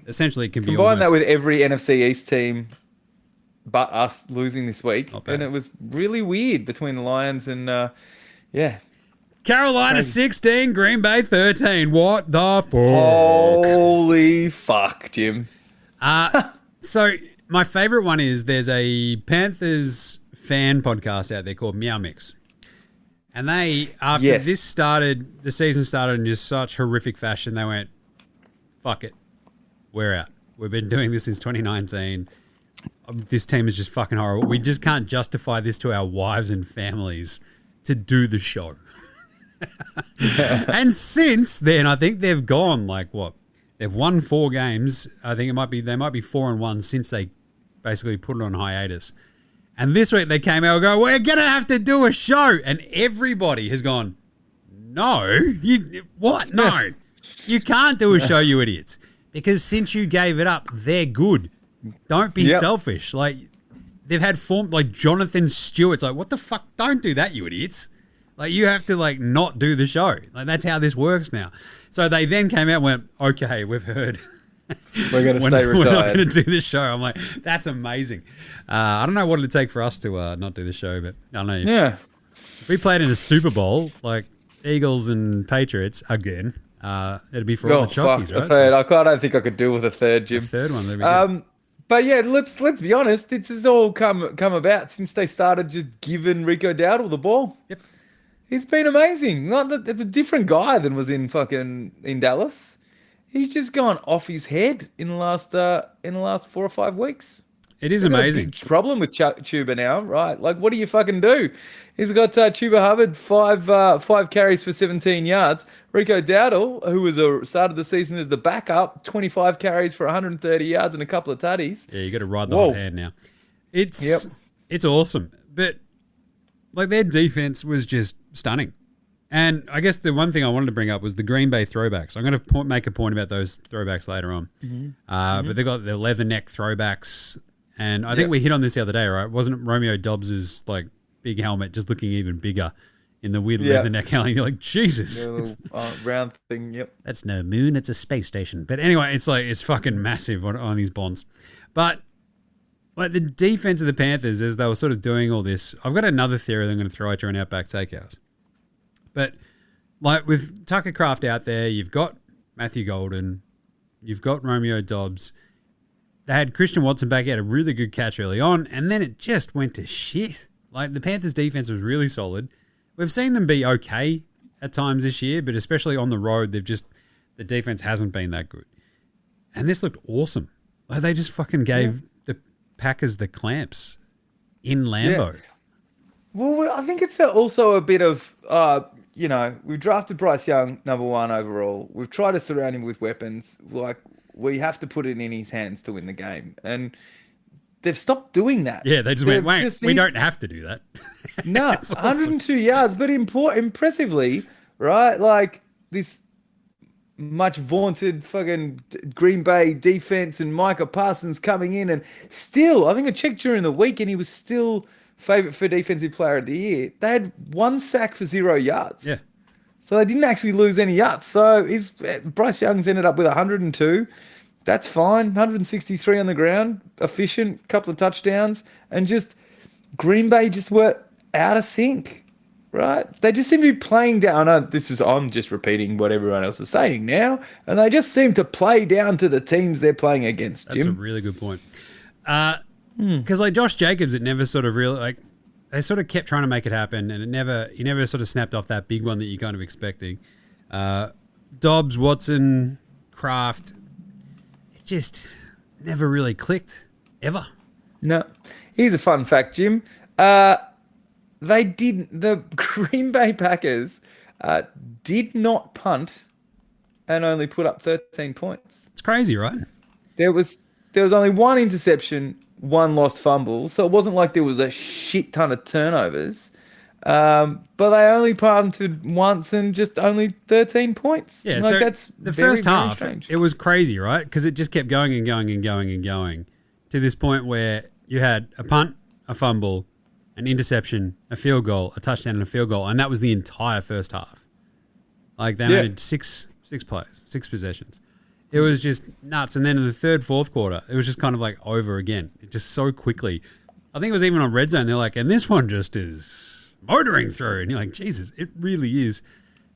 Essentially, it can be combine that with every NFC East team but us losing this week. And it was really weird between the Lions and, Carolina 16, Green Bay 13. What the fuck? Holy fuck, Jim. So my favorite one is there's a Panthers fan podcast out there called Meow Mix. And they, after this started, the season started in just such horrific fashion, they went, fuck it. We're out. We've been doing this since 2019. This team is just fucking horrible. We just can't justify this to our wives and families to do the show. And since then, I think they've gone like what? They've won 4 games. I think they might be 4-1 since they basically put it on hiatus. And this week they came out and go, we're going to have to do a show. And everybody has gone, no, what? No, you can't do a show, you idiots. Because since you gave it up, they're good. Don't be selfish. Like they've had form like Jonathan Stewart's like, what the fuck? Don't do that, you idiots. Like you have to like not do the show. Like that's how this works now. So they then came out and went, okay, we've heard. We're going to stay retired. We're not going to do this show. I'm like, that's amazing. I don't know what it'd take for us to not do the show, but I don't know. If we played in a Super Bowl, like Eagles and Patriots again, it'd be for all the chockies, right? A third. I don't think I could do with a third, Jim. A third one. There we go. But yeah, let's be honest. This has all come about since they started just giving Rico Dowdle the ball. Yep. He's been amazing. It's a different guy than was in Dallas. He's just gone off his head in the last 4 or 5 weeks. It is amazing. Big problem with Chuba now, right? Like, what do you fucking do? He's got Chuba Hubbard 5 carries for 17 yards. Rico Dowdle, who started the season as the backup, 25 carries for 130 yards and a couple of tutties. Yeah, you got to ride the hot hand now. It's awesome, but like their defense was just stunning. And I guess the one thing I wanted to bring up was the Green Bay throwbacks. I'm going to make a point about those throwbacks later on. But they've got the leather neck throwbacks. And I think we hit on this the other day, right? Wasn't it Romeo Dobbs's like big helmet just looking even bigger in the weird leather neck helmet? You're like, Jesus. Round thing, That's no moon, it's a space station. But anyway, it's fucking massive on these bonds. But like the defense of the Panthers, as they were sort of doing all this, I've got another theory that I'm going to throw at you on Outback Takehouse. But like with Tucker Kraft out there, you've got Matthew Golden, you've got Romeo Dobbs. They had Christian Watson back. He had a really good catch early on, and then it just went to shit. Like, the Panthers' defense was really solid. We've seen them be okay at times this year, but especially on the road, the defense hasn't been that good. And this looked awesome. Like, they just fucking gave the Packers the clamps in Lambeau. Yeah. Well, I think it's also a bit of, we've drafted Bryce Young number 1 overall. We've tried to surround him with weapons. Like, we have to put it in his hands to win the game. And they've stopped doing that. Yeah, they just went, wait, we don't have to do that. No, Awesome. 102 yards, but impressively, right? Like, this much vaunted fucking Green Bay defense and Micah Parsons coming in, and still, I think I checked during the week and he was still favorite for defensive player of the year. They had 1 sack for 0 yards. Yeah. So they didn't actually lose any yards. So Bryce Young's ended up with 102. That's fine. 163 on the ground, efficient, couple of touchdowns, and just Green Bay just were out of sync. Right? They just seem to be playing down. I'm just repeating what everyone else is saying now. And they just seem to play down to the teams they're playing against, Jim. That's a really good point. Because like Josh Jacobs, it never sort of really, like, they sort of kept trying to make it happen, and he never sort of snapped off that big one that you're kind of expecting. Dobbs, Watson, Kraft, it just never really clicked, ever. No. Here's a fun fact, Jim. The Green Bay Packers did not punt and only put up 13 points. It's crazy, right? There was only 1 interception, 1 lost fumble, so it wasn't like there was a shit ton of turnovers. But they only punted once and just only 13 points. Yeah, like, so that's the very, first very half, strange. it was crazy, right? Because it just kept going and going and going and going to this point where you had a punt, a fumble, an interception, a field goal, a touchdown, and a field goal, and that was the entire first half. Like, they had six plays, 6 possessions. It was just nuts. And then in the third, fourth quarter, it was just kind of like over again. It just so quickly. I think it was even on Red Zone. They're like, and this one just is motoring through. And you're like, Jesus, it really is.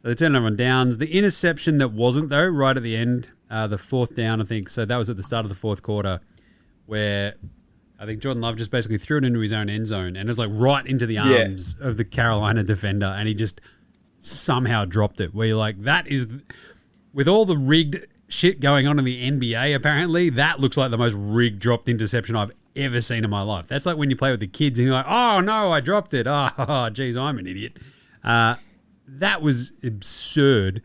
So they turned it on downs. The interception that wasn't, though, right at the end, the 4th down, I think. So that was at the start of the 4th quarter, where I think Jordan Love just basically threw it into his own end zone, and it was like right into the arms of the Carolina defender, and he just somehow dropped it. Where you're like, that is, with all the rigged shit going on in the NBA, apparently, that looks like the most rigged dropped interception I've ever seen in my life. That's like when you play with the kids and you're like, oh no, I dropped it. Oh, geez, I'm an idiot. That was absurd.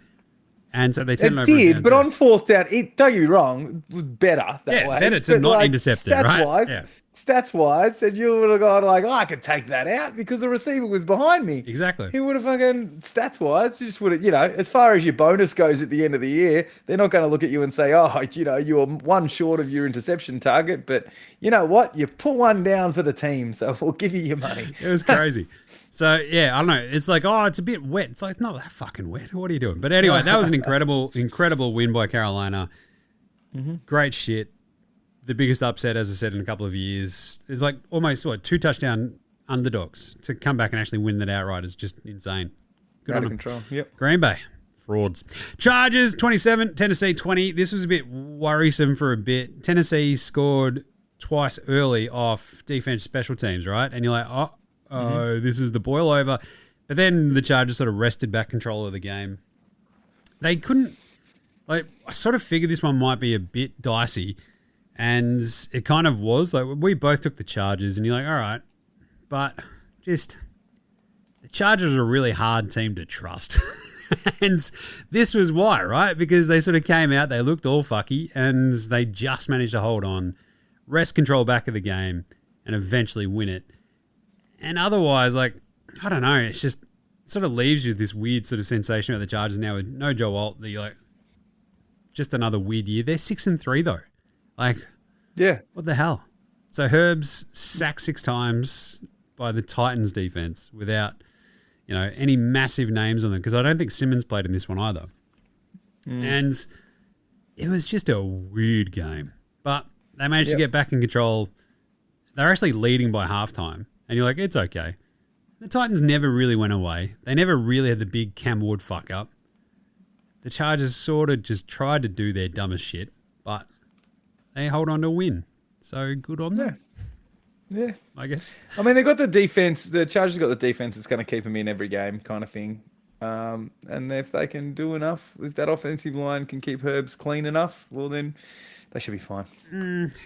And so they turned it over. It did, but on 4th down, don't get me wrong, it was better that way. Better to not intercept it, right? Stats-wise, and you would have gone like, I could take that out because the receiver was behind me. Exactly. He would have fucking, stats-wise, just would have, as far as your bonus goes at the end of the year, they're not going to look at you and say, oh, you were 1 short of your interception target, but you know what? You put 1 down for the team, so we'll give you your money. It was crazy. So, yeah, I don't know. It's like, oh, it's a bit wet. It's like, not that fucking wet. What are you doing? But anyway, that was an incredible win by Carolina. Mm-hmm. Great shit. The biggest upset, as I said, in a couple of years. It's like almost, 2 touchdown underdogs. To come back and actually win that outright is just insane. Good Out on of control. Yep. Green Bay. Frauds. Chargers, 27. Tennessee, 20. This was a bit worrisome for a bit. Tennessee scored twice early off defense special teams, right? And you're like, this is the boil over. But then the Chargers sort of wrested back control of the game. They couldn't, I sort of figured this one might be a bit dicey. And it kind of was. Like, we both took the Chargers, and you're like, all right. But just, the Chargers are a really hard team to trust. And this was why, right? Because they sort of came out, they looked all fucky, and they just managed to hold on, wrest control back of the game, and eventually win it. And otherwise, I don't know, it's just, it sort of leaves you with this weird sort of sensation about the Chargers now with no Joe Alt. That you're like, just another weird year. They're 6-3 though. What the hell? So Herb's sacked 6 times by the Titans defense without, any massive names on them, because I don't think Simmons played in this one either. And it was just a weird game. But they managed to get back in control. They're actually leading by halftime, and you're like, it's okay. The Titans never really went away. They never really had the big Cam Wood fuck up. The Chargers sort of just tried to do their dumbest shit, but they hold on to a win. So good on them. Yeah. I guess. I mean, they got the defense. The Chargers got the defense that's going to keep them in every game, kind of thing. And if they can do enough, if that offensive line can keep Herbs clean enough, well, then they should be fine.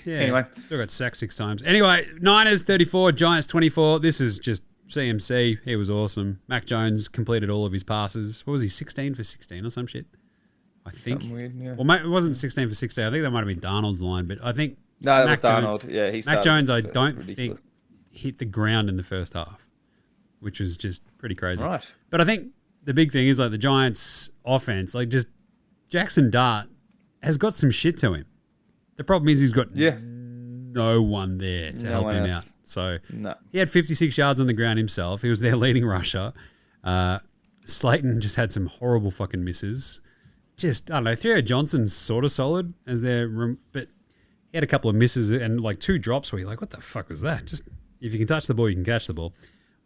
Yeah. Anyway. Still got sacked 6 times. Anyway, Niners 34, Giants 24. This is just CMC. He was awesome. Mac Jones completed all of his passes. What was he, 16 for 16 or some shit? I think. Something weird, yeah. Well, it wasn't 16 for 16. I think that might have been Darnold's line, but I think No, that was Mac Jones- Darnold. Yeah, he Mac started Jones, I first. don't Ridiculous. think hit the ground in the first half, which was just pretty crazy. Right. But I think the big thing is like the Giants' offense, like just Jackson Dart has got some shit to him. The problem is he's got no one there to help him out. So he had 56 yards on the ground himself. He was their leading rusher. Slayton just had some horrible fucking misses. Just, I don't know, Theo Johnson's sort of solid as but he had a couple of misses and like 2 drops where you're like, what the fuck was that? Just, if you can touch the ball, you can catch the ball.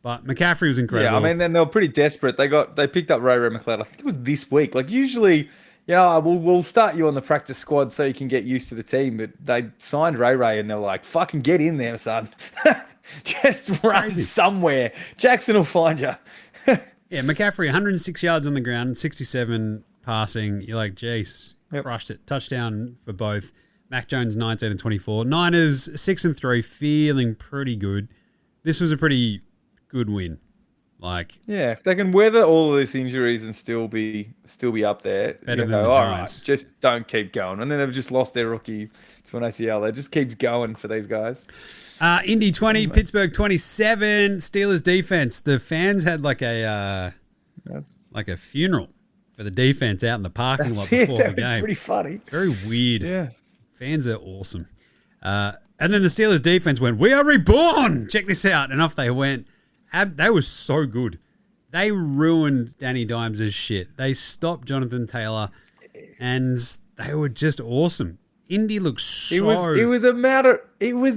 But McCaffrey was incredible. Yeah, I mean, then they were pretty desperate. They picked up Ray McLeod. I think it was this week. Like usually, we'll start you on the practice squad so you can get used to the team. But they signed Ray and they're like, fucking get in there, son. Just run somewhere. Jackson will find you. Yeah, McCaffrey, 106 yards on the ground, 67 passing. You're like, jeez, crushed it. Touchdown for both. Mac Jones, 19 and 24. Niners, 6 and 3, feeling pretty good. This was a pretty good win. If they can weather all of these injuries and still be up there, better than the all Giants. right, just don't keep going. And then they've just lost their rookie to an ACL. It just keeps going for these guys. Indy 20, Pittsburgh 27. Steelers defense. The fans had like a funeral for the defense out in the parking lot before the game. Pretty funny. Very weird. Yeah. Fans are awesome. And then the Steelers defense went, we are reborn. Check this out. And off they went. They were so good. They ruined Danny Dimes' shit. They stopped Jonathan Taylor, and they were just awesome. Indy looks so. It was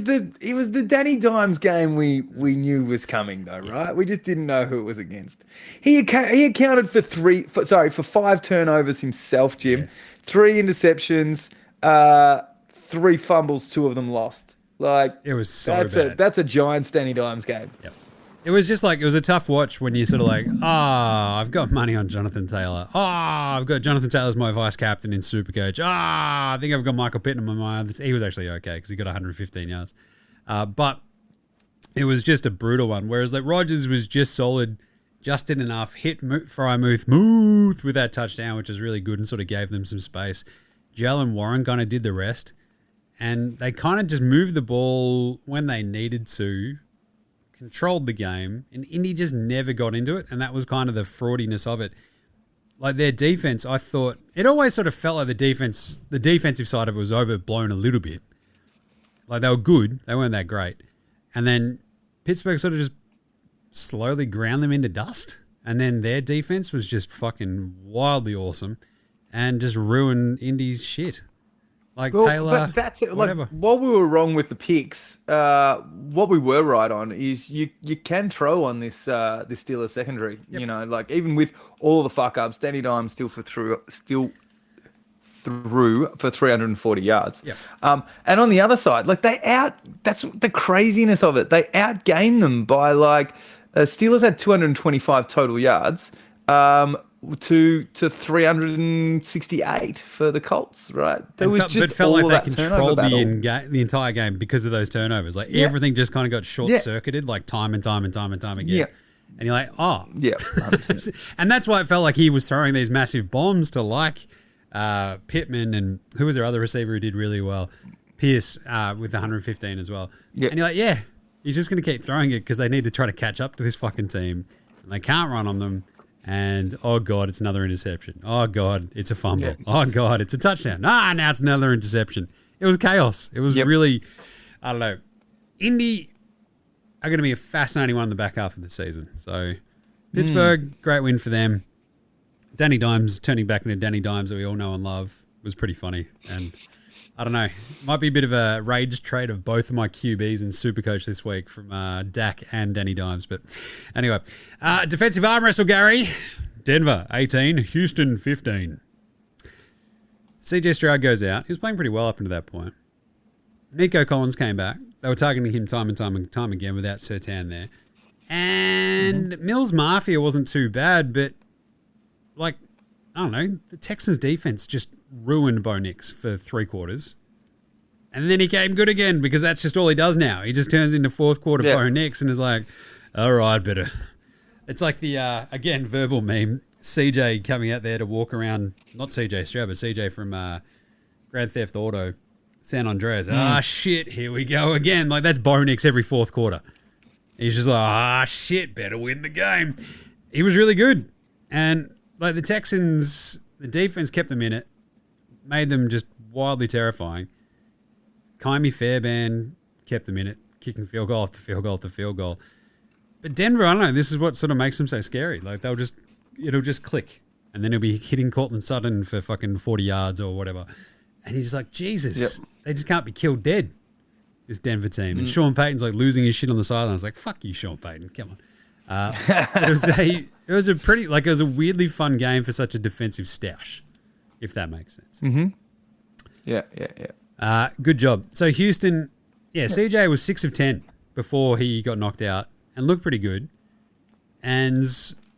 the Danny Dimes game we knew was coming though, right? We just didn't know who it was against. He accounted for 5 turnovers himself, Jim. Yeah. 3 interceptions, 3 fumbles, 2 of them lost. Like it was so bad. That's a Giants Danny Dimes game. Yep. It was just like, it was a tough watch when you sort of like, I've got money on Jonathan Taylor. I've got Jonathan Taylor as my vice captain in Supercoach. I think I've got Michael Pittman on my mind. He was actually okay because he got 115 yards. But it was just a brutal one. Whereas like Rodgers was just solid, just did enough, hit Frymouth with that touchdown, which was really good and sort of gave them some space. Jalen Warren kind of did the rest. And they kind of just moved the ball when they needed to, controlled the game, and Indy just never got into it, and that was kind of the fraudiness of it. Like their defense, I thought, it always sort of felt like the defensive side of it was overblown a little bit. Like they were good, they weren't that great. And then Pittsburgh sort of just slowly ground them into dust, and then their defense was just fucking wildly awesome and just ruined Indy's shit. Like Taylor, but that's it. whatever. Like, while we were wrong with the picks, what we were right on is you can throw on this Steelers secondary. Yep. You know, like even with all the fuck ups, Danny Dimes still threw for 340 yards. Yep. And on the other side, like that's the craziness of it. They outgained them by Steelers had 225 total yards. To 368 for the Colts, right? But felt like they controlled the entire game because of those turnovers. Like everything just kind of got short-circuited, like time and time again. Yeah. And you're like, oh. Yeah. And that's why it felt like he was throwing these massive bombs to Pittman and who was their other receiver who did really well? Pierce with 115 as well. Yeah. And you're like, yeah, he's just going to keep throwing it because they need to try to catch up to this fucking team. And they can't run on them. And, oh, God, it's another interception. Oh, God, it's a fumble. Yeah. Oh, God, it's a touchdown. Now it's another interception. It was chaos. It was really, I don't know. Indy are going to be a fascinating one in the back half of the season. So, Pittsburgh, great win for them. Danny Dimes turning back into Danny Dimes that we all know and love was pretty funny. And I don't know. Might be a bit of a rage trade of both of my QBs in Supercoach this week from Dak and Danny Dimes. But anyway, defensive arm wrestle, Gary. Denver 18, Houston 15. CJ Stroud goes out. He was playing pretty well up until that point. Nico Collins came back. They were targeting him time and time again without Surtain there. And Mills Mafia wasn't too bad, but like, I don't know, the Texans defense just ruined Bo Nix for 3 quarters. And then he came good again because that's just all he does now. He just turns into fourth quarter Bo Nix and is like, all right, better. It's like the, again, verbal meme, CJ coming out there to walk around, not CJ Stroud, but CJ from Grand Theft Auto, San Andreas. Shit, here we go again. Like, that's Bo Nix every fourth quarter. He's just like, shit, better win the game. He was really good. And, like, the Texans, the defense kept them in it, made them just wildly terrifying. Kaimi Fairbairn kept them in it, kicking field goal after field goal after field goal. But Denver, I don't know, this is what sort of makes them so scary. Like, it'll just click. And then he'll be hitting Cortland Sutton for fucking 40 yards or whatever. And he's just like, Jesus, they just can't be killed dead, this Denver team. And Sean Payton's like losing his shit on the sideline. I was like, fuck you, Sean Payton. Come on. It was a weirdly fun game for such a defensive stoush, if that makes sense. Mm-hmm. Yeah. Good job. So Houston, CJ was 6 of 10 before he got knocked out and looked pretty good. And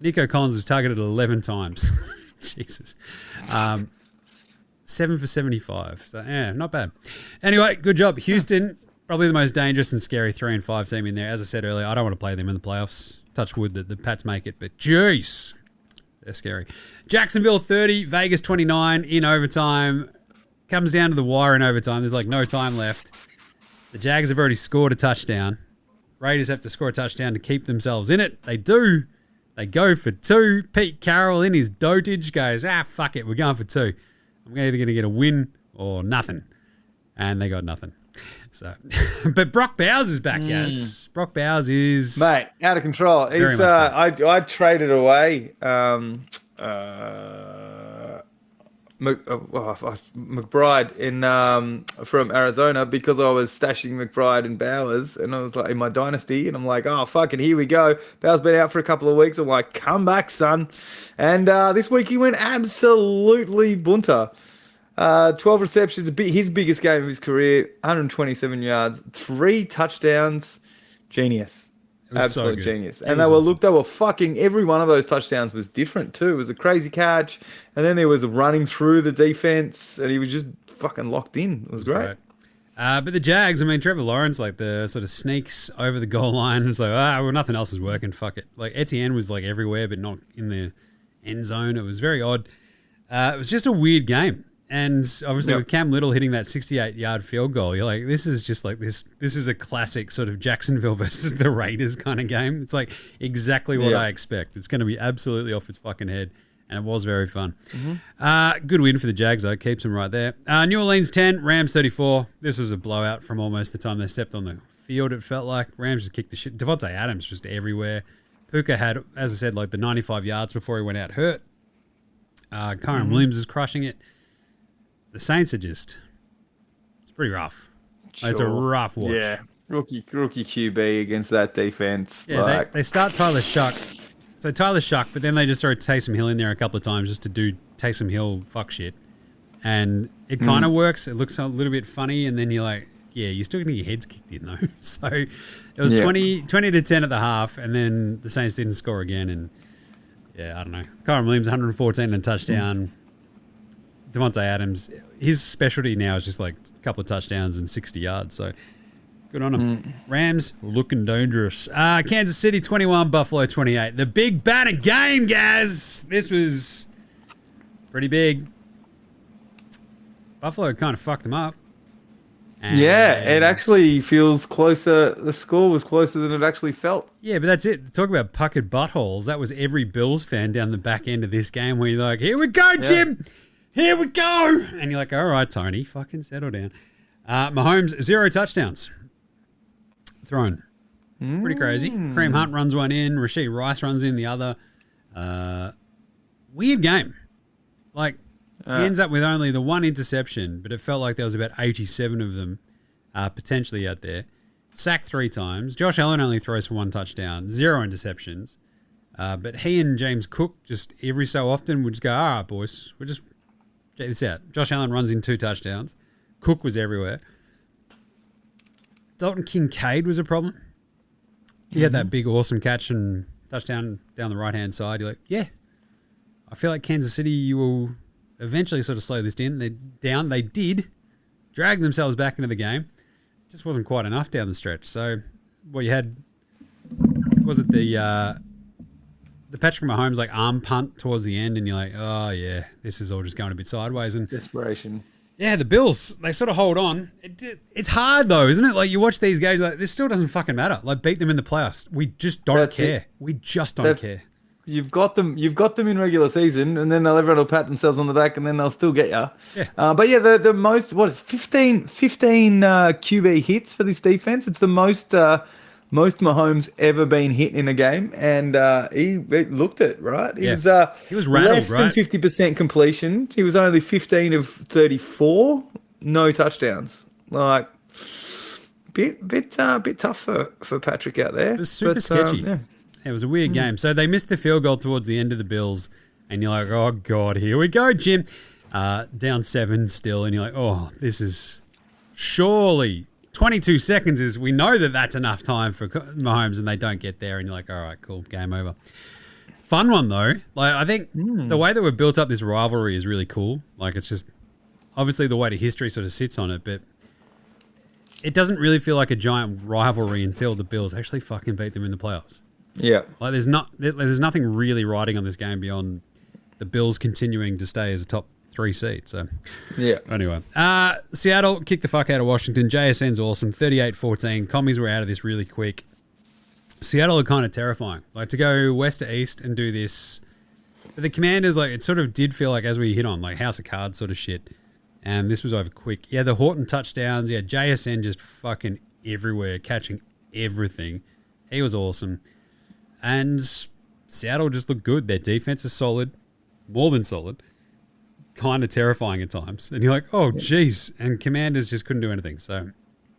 Nico Collins was targeted 11 times. Jesus. 7 for 75. So, not bad. Anyway, good job. Houston, probably the most dangerous and scary 3-5 team in there. As I said earlier, I don't want to play them in the playoffs. Touch wood that the Pats make it, but jeez, they're scary. Jacksonville 30, Vegas 29 in overtime. Comes down to the wire in overtime. There's like no time left. The Jags have already scored a touchdown. Raiders have to score a touchdown to keep themselves in it. They do. They go for 2. Pete Carroll in his dotage goes, fuck it, we're going for 2. I'm either going to get a win or nothing. And they got nothing. So, but Brock Bowers is back, guys. Brock Bowers is... Mate, out of control. He's, I traded away McBride from Arizona because I was stashing McBride and Bowers, and I was like in my dynasty, and I'm like, oh fucking here we go. Bowers been out for a couple of weeks. I'm like, come back, son. And this week he went absolutely bunter. 12 receptions, his biggest game of his career, 127 yards, 3 touchdowns. Genius. Absolute genius. And they were fucking, every one of those touchdowns was different too. It was a crazy catch. And then there was running through the defense, and he was just fucking locked in. It was great. But the Jags, I mean, Trevor Lawrence, like the sort of sneaks over the goal line. It's like, well, nothing else is working. Fuck it. Like Etienne was like everywhere, but not in the end zone. It was very odd. It was just a weird game. And obviously with Cam Little hitting that 68-yard field goal, you're like, this is just like this is a classic sort of Jacksonville versus the Raiders kind of game. It's like exactly what I expect. It's going to be absolutely off its fucking head, and it was very fun. Good win for the Jags, though. Keeps them right there. New Orleans 10, Rams 34. This was a blowout from almost the time they stepped on the field, it felt like. Rams just kicked the shit. Devontae Adams just everywhere. Puka had, as I said, like the 95 yards before he went out hurt. Kyron Williams is crushing it. The Saints are just, it's pretty rough. Sure. It's a rough watch. Yeah, rookie QB against that defense. Yeah, they start Tyler Shuck. So Tyler Shuck, but then they just throw Taysom Hill in there a couple of times just to do Taysom Hill fuck shit. And it kind of works. It looks a little bit funny, and then you're like, yeah, you're still going to get your heads kicked in, though. So it was 20 to 10 at the half, and then the Saints didn't score again. And, yeah, I don't know. Kyron Williams, 114 and a touchdown. Devontae Adams, his specialty now is just like a couple of touchdowns and 60 yards. So good on him. Rams looking dangerous. Kansas City 21, Buffalo 28. The big banner game, guys. This was pretty big. Buffalo kind of fucked them up. And it actually feels closer. The score was closer than it actually felt. Yeah, but that's it. Talk about puckered buttholes. That was every Bills fan down the back end of this game where you're like, here we go, Jim. Here we go. And you're like, all right, Tony, fucking settle down. Mahomes, 0 touchdowns thrown. Pretty crazy. Kareem Hunt runs one in. Rashee Rice runs in the other. Weird game. Like, he ends up with only the 1 interception, but it felt like there was about 87 of them potentially out there. Sacked 3 times. Josh Allen only throws for 1 touchdown. 0 interceptions. But he and James Cook just every so often would just go, all right, boys, we're just... Check this out. Josh Allen runs in 2 touchdowns. Cook was everywhere. Dalton Kincaid was a problem. He had that big, awesome catch and touchdown down the right-hand side. You're like, yeah, I feel like Kansas City, you will eventually sort of slow this down. They did drag themselves back into the game. Just wasn't quite enough down the stretch. So, what you had, was it the Patrick Mahomes like arm punt towards the end, and you're like, oh yeah, this is all just going a bit sideways. And Desperation. yeah, the Bills, they sort of hold on. It's hard though, isn't it? Like you watch these games, like this still doesn't fucking matter. Like beat them in the playoffs. We just don't care. We just don't care. You've got them in regular season, and then everyone will pat themselves on the back, and then they'll still get you. Yeah. But yeah, the most 15 QB hits for this defense. It's the most Mahomes ever been hit in a game, and he looked it right. He was rattled, less right? than 50% completion. He was only 15 of 34, no touchdowns. Like bit tough for Patrick out there. It was super sketchy. Yeah. It was a weird game. So they missed the field goal towards the end of the Bills, and you're like, oh god, here we go, Jim. Down 7 still, and you're like, oh, this is surely 22 seconds is, we know that that's enough time for Mahomes, and they don't get there, and you're like, all right, cool, game over. Fun one, though. Like, I think the way that we've built up this rivalry is really cool. Like, it's just, obviously the way the history sort of sits on it, but it doesn't really feel like a giant rivalry until the Bills actually fucking beat them in the playoffs. Yeah. Like, there's nothing really riding on this game beyond the Bills continuing to stay as a top 3 seed. So, yeah. Anyway, Seattle kicked the fuck out of Washington. JSN's awesome. 38-14. Commies were out of this really quick. Seattle are kind of terrifying. Like, to go west to east and do this. But the Commanders, like, it sort of did feel like, as we hit on, like House of Cards sort of shit. And this was over quick. Yeah, the Horton touchdowns. Yeah, JSN just fucking everywhere, catching everything. He was awesome. And Seattle just looked good. Their defense is solid, more than solid, kind of terrifying at times. And you're like, oh, geez. And Commanders just couldn't do anything. So,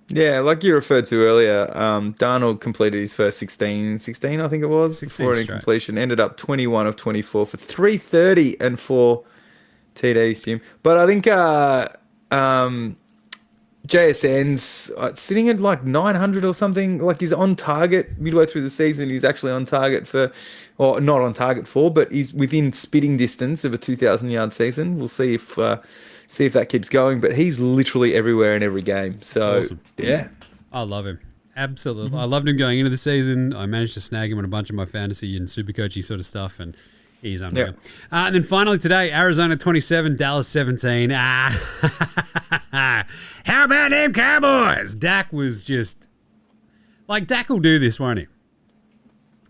yeah, like you referred to earlier, Darnold completed his first 16, I think it was, 16 for an straight. incompletion. Ended up 21 of 24 for 330 and 4 TDs, Jim. But I think JSN's sitting at like 900 or something. Like he's on target midway through the season. He's actually on target for, or not on target for, but he's within spitting distance of a 2,000-yard season. We'll see if that keeps going. But he's literally everywhere in every game. So awesome. Yeah, I love him. Absolutely. I loved him going into the season. I managed to snag him in a bunch of my fantasy and Supercoachy sort of stuff, and he's unreal. Yeah. And then finally today, Arizona 27, Dallas 17. How about them Cowboys? Dak was just... Like, Dak will do this, won't he?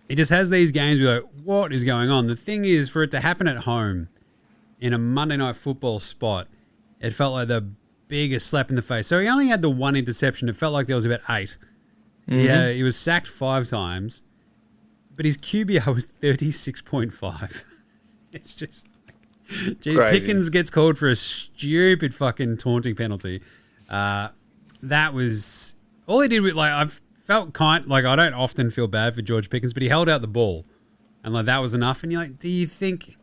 He just has these games where you're like, what is going on? The thing is, for it to happen at home in a Monday Night Football spot, it felt like the biggest slap in the face. So he only had the one interception. It felt like there was about 8. Yeah, he was sacked 5 times, but his QBR was 36.5. It's just... Gee, Pickens gets called for a stupid fucking taunting penalty. That was... All he did with, like, I've felt I don't often feel bad for George Pickens, but he held out the ball, and like that was enough. And you're like, do you think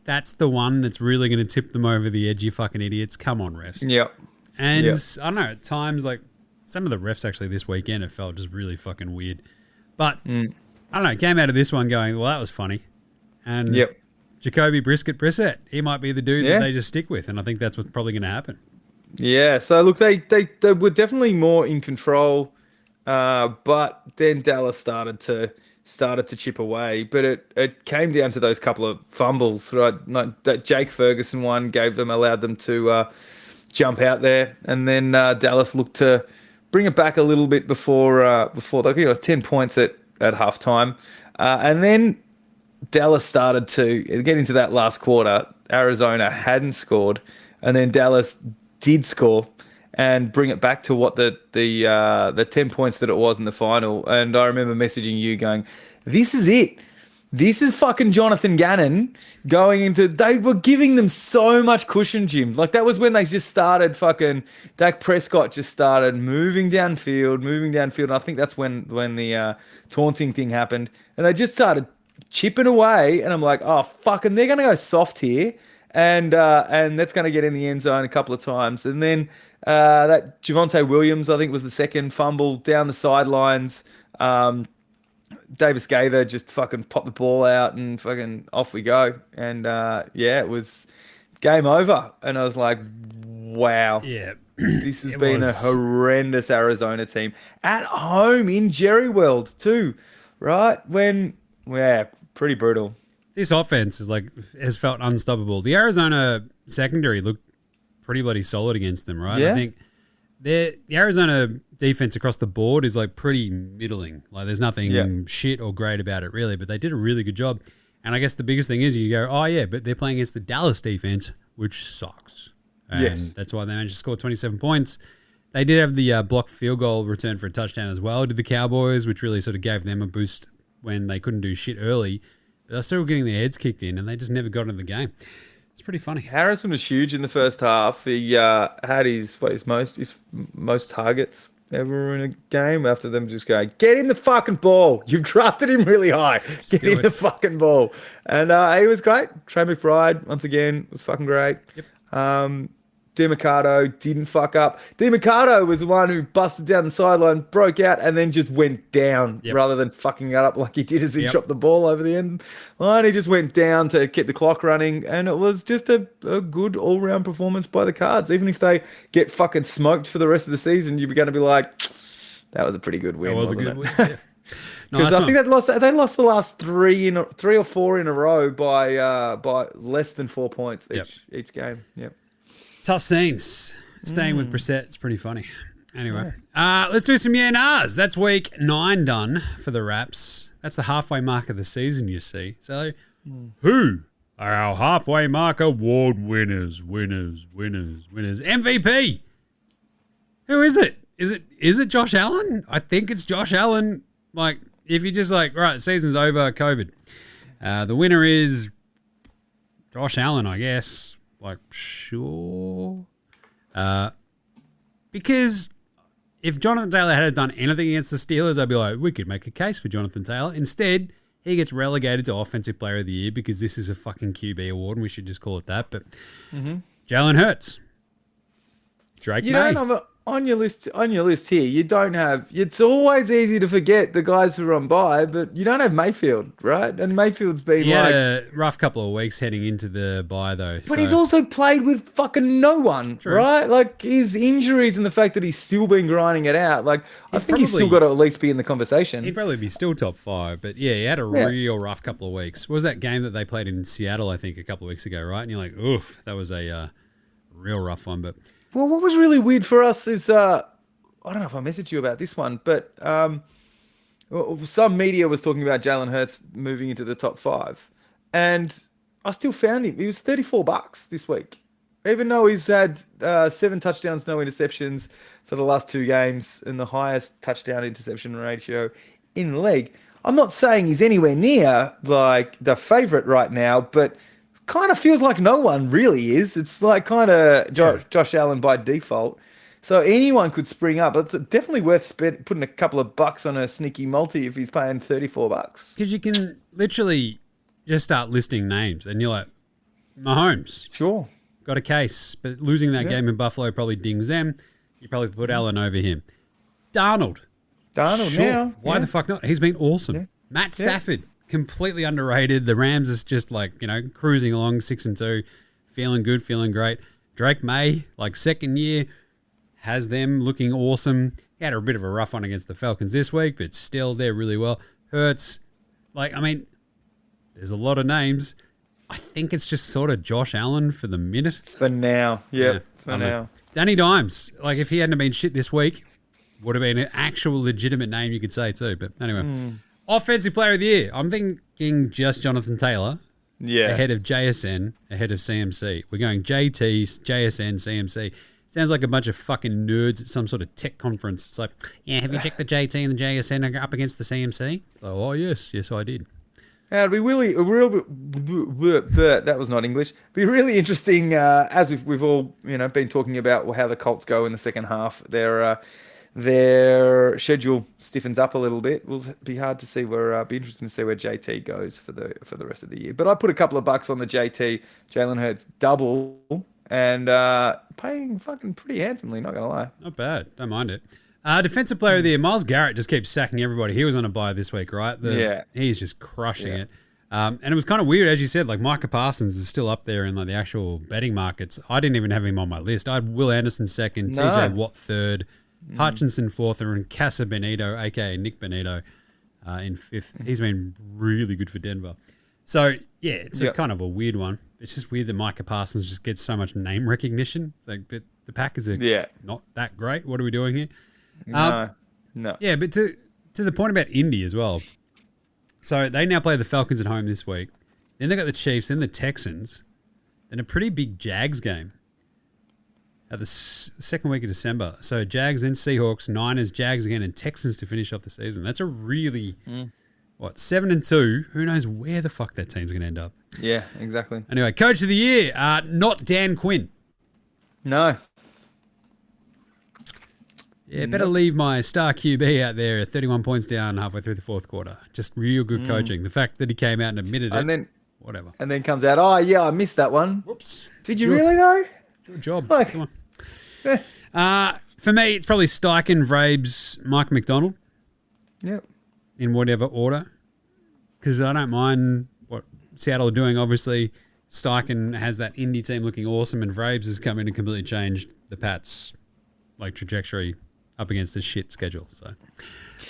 that's the one that's really going to tip them over the edge, you fucking idiots? Come on, refs. Yep. And I don't know, at times, like, some of the refs actually this weekend, it felt just really fucking weird. But, I don't know, came out of this one going, well, that was funny. And Jacoby Brissett, he might be the dude that they just stick with, and I think that's what's probably going to happen. Yeah, so look, they were definitely more in control, but then Dallas started to chip away. But it came down to those couple of fumbles, right? Like that Jake Ferguson one allowed them to jump out there, and then Dallas looked to bring it back a little bit before they 10 points at halftime, and then Dallas started to get into that last quarter. Arizona hadn't scored, and then Dallas did score and bring it back to what the 10 points that it was in the final. And I remember messaging you going, this is it. This is fucking Jonathan Gannon going into... They were giving them so much cushion, Jim. Like, that was when they just started fucking... Dak Prescott just started moving downfield. And I think that's when the taunting thing happened. And they just started chipping away. And I'm like, oh, fuck. And they're going to go soft here. and that's going to get in the end zone a couple of times. And then that Javonte Williams, I think, was the second fumble down the sidelines. Davis Gaither just fucking popped the ball out and fucking off we go. And it was game over. And I was like, wow. Yeah. This has been a horrendous Arizona team at home in Jerry World too, right? Pretty brutal. This offense has felt unstoppable. The Arizona secondary looked pretty bloody solid against them, right? Yeah. I think the Arizona defense across the board is pretty middling. Like there's nothing shit or great about it really, but they did a really good job. And I guess the biggest thing is you go, oh yeah, but they're playing against the Dallas defense, which sucks. And that's why they managed to score 27 points. They did have the blocked field goal return for a touchdown as well to the Cowboys, which really sort of gave them a boost when they couldn't do shit early. But they're still getting their heads kicked in, and they just never got into the game. It's pretty funny. Harrison was huge in the first half. He had his most targets ever in a game after them just going, get in the fucking ball. You've drafted him really high. Get in the fucking ball. And he was great. Trey McBride, once again, was fucking great. Yep. DeMarcado didn't fuck up. DeMarcado was the one who busted down the sideline, broke out, and then just went down rather than fucking it up like he did as he dropped the ball over the end line. He just went down to keep the clock running, and it was just a good all-round performance by the Cards. Even if they get fucking smoked for the rest of the season, you're going to be like, that was a pretty good win. That was a good it? win, yeah. Because I think they lost the last three or four in a row by less than 4 points each game. Yep. Tough scenes. Staying with Brissett, it's pretty funny. Anyway, let's do some nahs. That's week 9 done for the Raps. That's the halfway mark of the season, you see. So, who are our halfway mark award winners? MVP. Who is it? Is it Josh Allen? I think it's Josh Allen. Like, if you're just like, right, season's over, COVID. The winner is Josh Allen, I guess. Like, sure. Because if Jonathan Taylor had done anything against the Steelers, I'd be like, we could make a case for Jonathan Taylor. Instead, he gets relegated to Offensive Player of the Year because this is a fucking QB award, and we should just call it that. But Jalen Hurts. Drake May. On your list here, you don't have. It's always easy to forget the guys who are on bye, but you don't have Mayfield, right? And Mayfield's been had a rough couple of weeks heading into the bye, though. But he's also played with fucking no one, right? Like his injuries and the fact that he's still been grinding it out. Like I think he's still got to at least be in the conversation. He'd probably be still top 5, but yeah, he had a real rough couple of weeks. What was that game that they played in Seattle? I think a couple of weeks ago, right? And you're like, oof, that was a real rough one, but. Well, what was really weird for us is, I don't know if I messaged you about this one, but some media was talking about Jalen Hurts moving into the top 5. And I still found him. He was $34 this week. Even though he's had 7 touchdowns, no interceptions for the last 2 games and the highest touchdown interception ratio in the league. I'm not saying he's anywhere near like the favorite right now, but kind of feels like no one really is. It's like kind of Josh Allen by default. So anyone could spring up. It's definitely worth putting a couple of bucks on a sneaky multi if he's paying $34. Because you can literally just start listing names and you're like, Mahomes. Sure. Got a case. But losing that game in Buffalo probably dings them. You probably put Allen over him. Darnold sure. Now. Why the fuck not? He's been awesome. Yeah. Matt Stafford. Completely underrated. The Rams is just like, cruising along 6-2, feeling good, feeling great. Drake May, like second year, has them looking awesome. He had a bit of a rough one against the Falcons this week, but still they're really well. Hurts, there's a lot of names. I think it's just sort of Josh Allen for the minute. For now. For now. Danny Dimes, like if he hadn't been shit this week, would have been an actual legitimate name you could say too. But anyway. Offensive Player of the Year. I'm thinking just Jonathan Taylor. Yeah. Ahead of JSN, ahead of CMC. We're going JT, JSN, CMC. Sounds like a bunch of fucking nerds at some sort of tech conference. It's like, have you checked the JT and the JSN up against the CMC? Oh, yes, I did. It'd be really, that was not English. Be really interesting as we've all been talking about how the Colts go in the second half. They're their schedule stiffens up a little bit. Will be hard to see where. Be interesting to see where JT goes for the rest of the year. But I put a couple of bucks on the JT Jalen Hurts double and paying fucking pretty handsomely. Not gonna lie. Not bad. Don't mind it. Defensive player of the year, Myles Garrett just keeps sacking everybody. He was on a bye this week, right? He's just crushing it. And it was kind of weird, as you said, like Micah Parsons is still up there in like the actual betting markets. I didn't even have him on my list. I had Will Anderson second, TJ Watt third, Hutchinson fourth, and Casa Benito, aka Nick Benito, in fifth. He's been really good for Denver. So, yeah, it's a kind of a weird one. It's just weird that Micah Parsons just gets so much name recognition. It's like, but the Packers are not that great. What are we doing here? No. Yeah, but to the point about Indy as well. So they now play the Falcons at home this week. Then they got the Chiefs, then the Texans, then a pretty big Jags game at the second week of December. So Jags, then Seahawks, Niners, Jags again, and Texans to finish off the season. That's a really 7-2. Who knows where the fuck that team's going to end up? Yeah, exactly. Anyway, Coach of the Year, not Dan Quinn. No. Yeah, better leave my star QB out there at 31 points down halfway through the fourth quarter. Just real good coaching. The fact that he came out and admitted it, then, whatever. And then comes out, oh, yeah, I missed that one. Whoops. Did you really, though? Good job. Like, Come on. For me, it's probably Steichen, Vrabes, Mike McDonald. Yep. In whatever order. Because I don't mind what Seattle are doing. Obviously, Steichen has that indie team looking awesome, and Vrabes has come in and completely changed the Pats' trajectory up against this shit schedule. So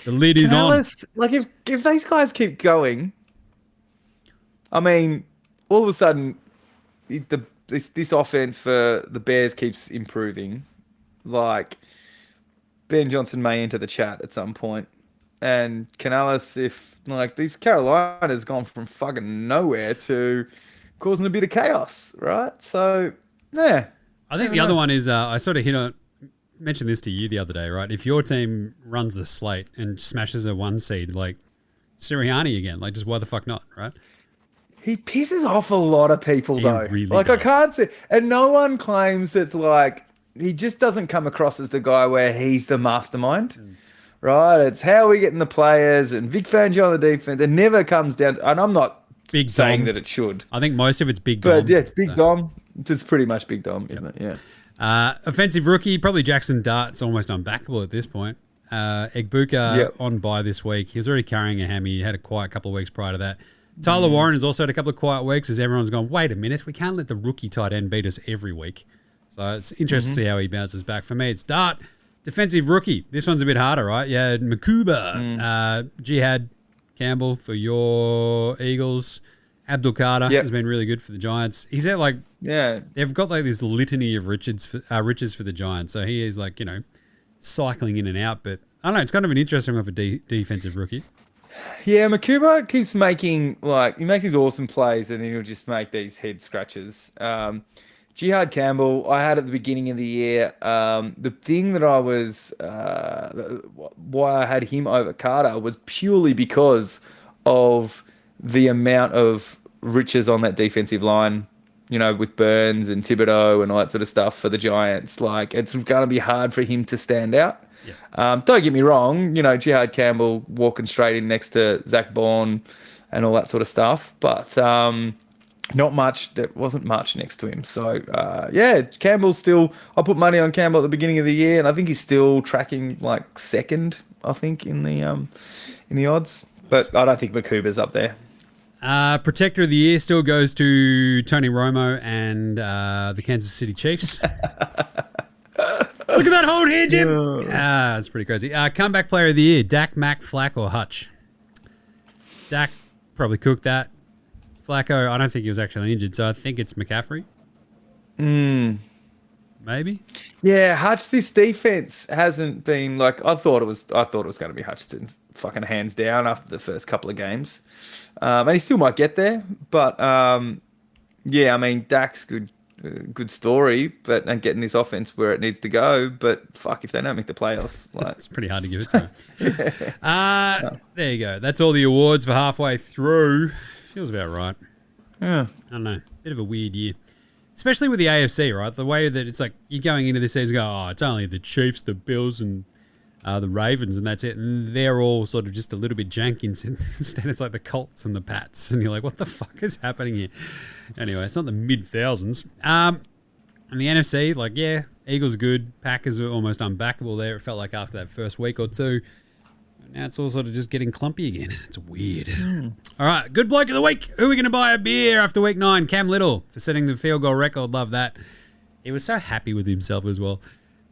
the lid is on. Like if these guys keep going, I mean, all of a sudden, this offense for the Bears keeps improving. Like Ben Johnson may enter the chat at some point, and Canales, if like these Carolina's gone from fucking nowhere to causing a bit of chaos, right? So yeah, I think the other one is I sort of mentioned this to you the other day, right? If your team runs the slate and smashes a 1 seed, like Sirianni again, like just why the fuck not, right? He pisses off a lot of people, though. Really like does. I can't see, and no one claims it's like he just doesn't come across as the guy where he's the mastermind, right? It's how we getting the players and Vic Fangio on the defense. It never comes down, and I'm not saying Dom. that it should. I think most of it's Big Dom. But yeah, it's Big Dom. It's pretty much Big Dom, isn't it? Yeah. Offensive rookie, probably Jackson Dart's almost unbackable at this point. Egbuka on bye this week. He was already carrying a hammy. He had a quiet couple of weeks prior to that. Tyler Warren has also had a couple of quiet weeks as everyone's gone, wait a minute, we can't let the rookie tight end beat us every week. So it's interesting to see how he bounces back. For me, it's Dart. Defensive rookie. This one's a bit harder, right? You had Makuba, Jihad Campbell for your Eagles. Abdul Carter has been really good for the Giants. He's at they've got like this litany of riches for the Giants. So he is like, cycling in and out. But I don't know, it's kind of an interesting one for defensive rookie. Yeah, Makuba keeps making he makes these awesome plays and then he'll just make these head scratches. Jihad Campbell, I had at the beginning of the year. The thing that I was why I had him over Carter was purely because of the amount of riches on that defensive line, with Burns and Thibodeau and all that sort of stuff for the Giants. Like, it's going to be hard for him to stand out. Yeah. Don't get me wrong, Jihad Campbell walking straight in next to Zach Bourne and all that sort of stuff. But not much. There wasn't much next to him. So, Campbell's still... I put money on Campbell at the beginning of the year, and I think he's still tracking, second, I think, in the odds. But I don't think Makuba's up there. Protector of the year still goes to Tony Romo and the Kansas City Chiefs. Look at that hold here, Jim. That's pretty crazy. Comeback player of the year, Dak, Mac, Flack, or Hutch. Dak probably cooked that. Flacco, I don't think he was actually injured, so I think it's McCaffrey. Maybe. Yeah, Hutch. This defense hasn't been I thought it was going to be Hutchinson, fucking hands down after the first couple of games, and he still might get there. But Dak's good story, and getting this offense where it needs to go. But fuck, if they don't make the playoffs, it's pretty hard to give it to him. There you go. That's all the awards for halfway through. Feels about right. Yeah. I don't know. Bit of a weird year. Especially with the AFC, right? The way that it's like you're going into this season, it's only the Chiefs, the Bills, and the Ravens, and that's it. And they're all sort of just a little bit janky. Instead, it's like the Colts and the Pats. And you're like, what the fuck is happening here? Anyway, it's not the mid-thousands. And the NFC, like, yeah, Eagles are good. Packers are almost unbackable there. It felt like after that first week or two. Now it's all sort of just getting clumpy again. It's weird. All right, good bloke of the week. Who are we going to buy a beer after week 9? Cam Little for setting the field goal record. Love that. He was so happy with himself as well.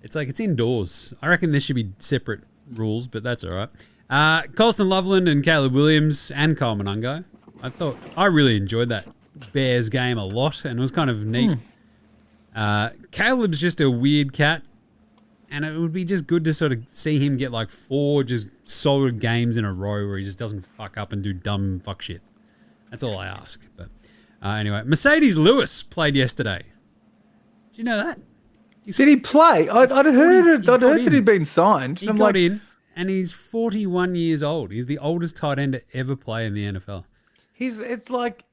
It's like it's indoors. I reckon there should be separate rules, but that's all right. Colston Loveland and Caleb Williams and Kyle Monungo. I really enjoyed that Bears game a lot, and it was kind of neat. Caleb's just a weird cat, and it would be just good to sort of see him get like 4 just solid games in a row where he just doesn't fuck up and do dumb fuck shit. That's all I ask. But anyway, Mercedes Lewis played yesterday. Do you know that? Did he play? I'd heard that he'd been signed. He got in, and he's 41 years old. He's the oldest tight end to ever play in the NFL. It's like,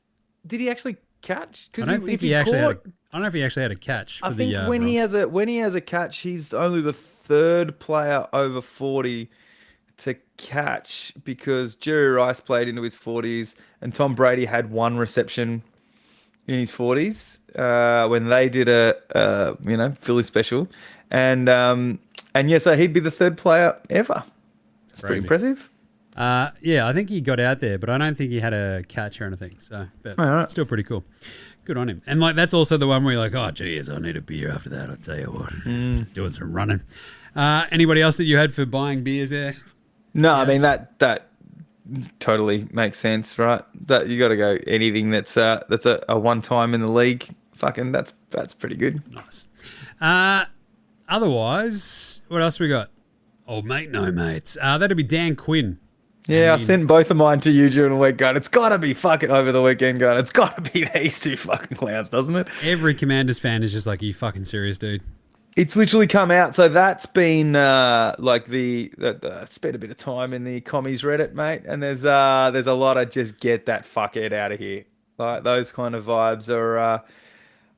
did he actually catch? I don't think he actually had. I don't know if he actually had a catch. I think when he has a catch, he's only the 3rd player over 40 to catch, because Jerry Rice played into his 40s and Tom Brady had 1 reception in his 40s when they did a Philly special, and yeah, so he'd be the 3rd player ever. It's pretty impressive. Yeah, I think he got out there, but I don't think he had a catch or anything. So, but still pretty cool. Good on him. And like that's also the one where you're like, oh, geez, I need a beer after that. I'll tell you what, doing some running. Anybody else that you had for buying beers there? No, yes. I mean that totally makes sense, right? That you got to go anything that's a one time in the league. Fucking that's pretty good. Nice. Otherwise, what else we got? Old mate, no mates. That'd be Dan Quinn. Yeah, I sent both of mine to you during the week going, it's got to be fucking over the weekend going, it's got to be these 2 fucking clowns, doesn't it? Every Commanders fan is just like, are you fucking serious, dude? It's literally come out. So that's been like spent a bit of time in the commies Reddit, mate. And there's a lot of just get that fuckhead out of here. Like those kind of vibes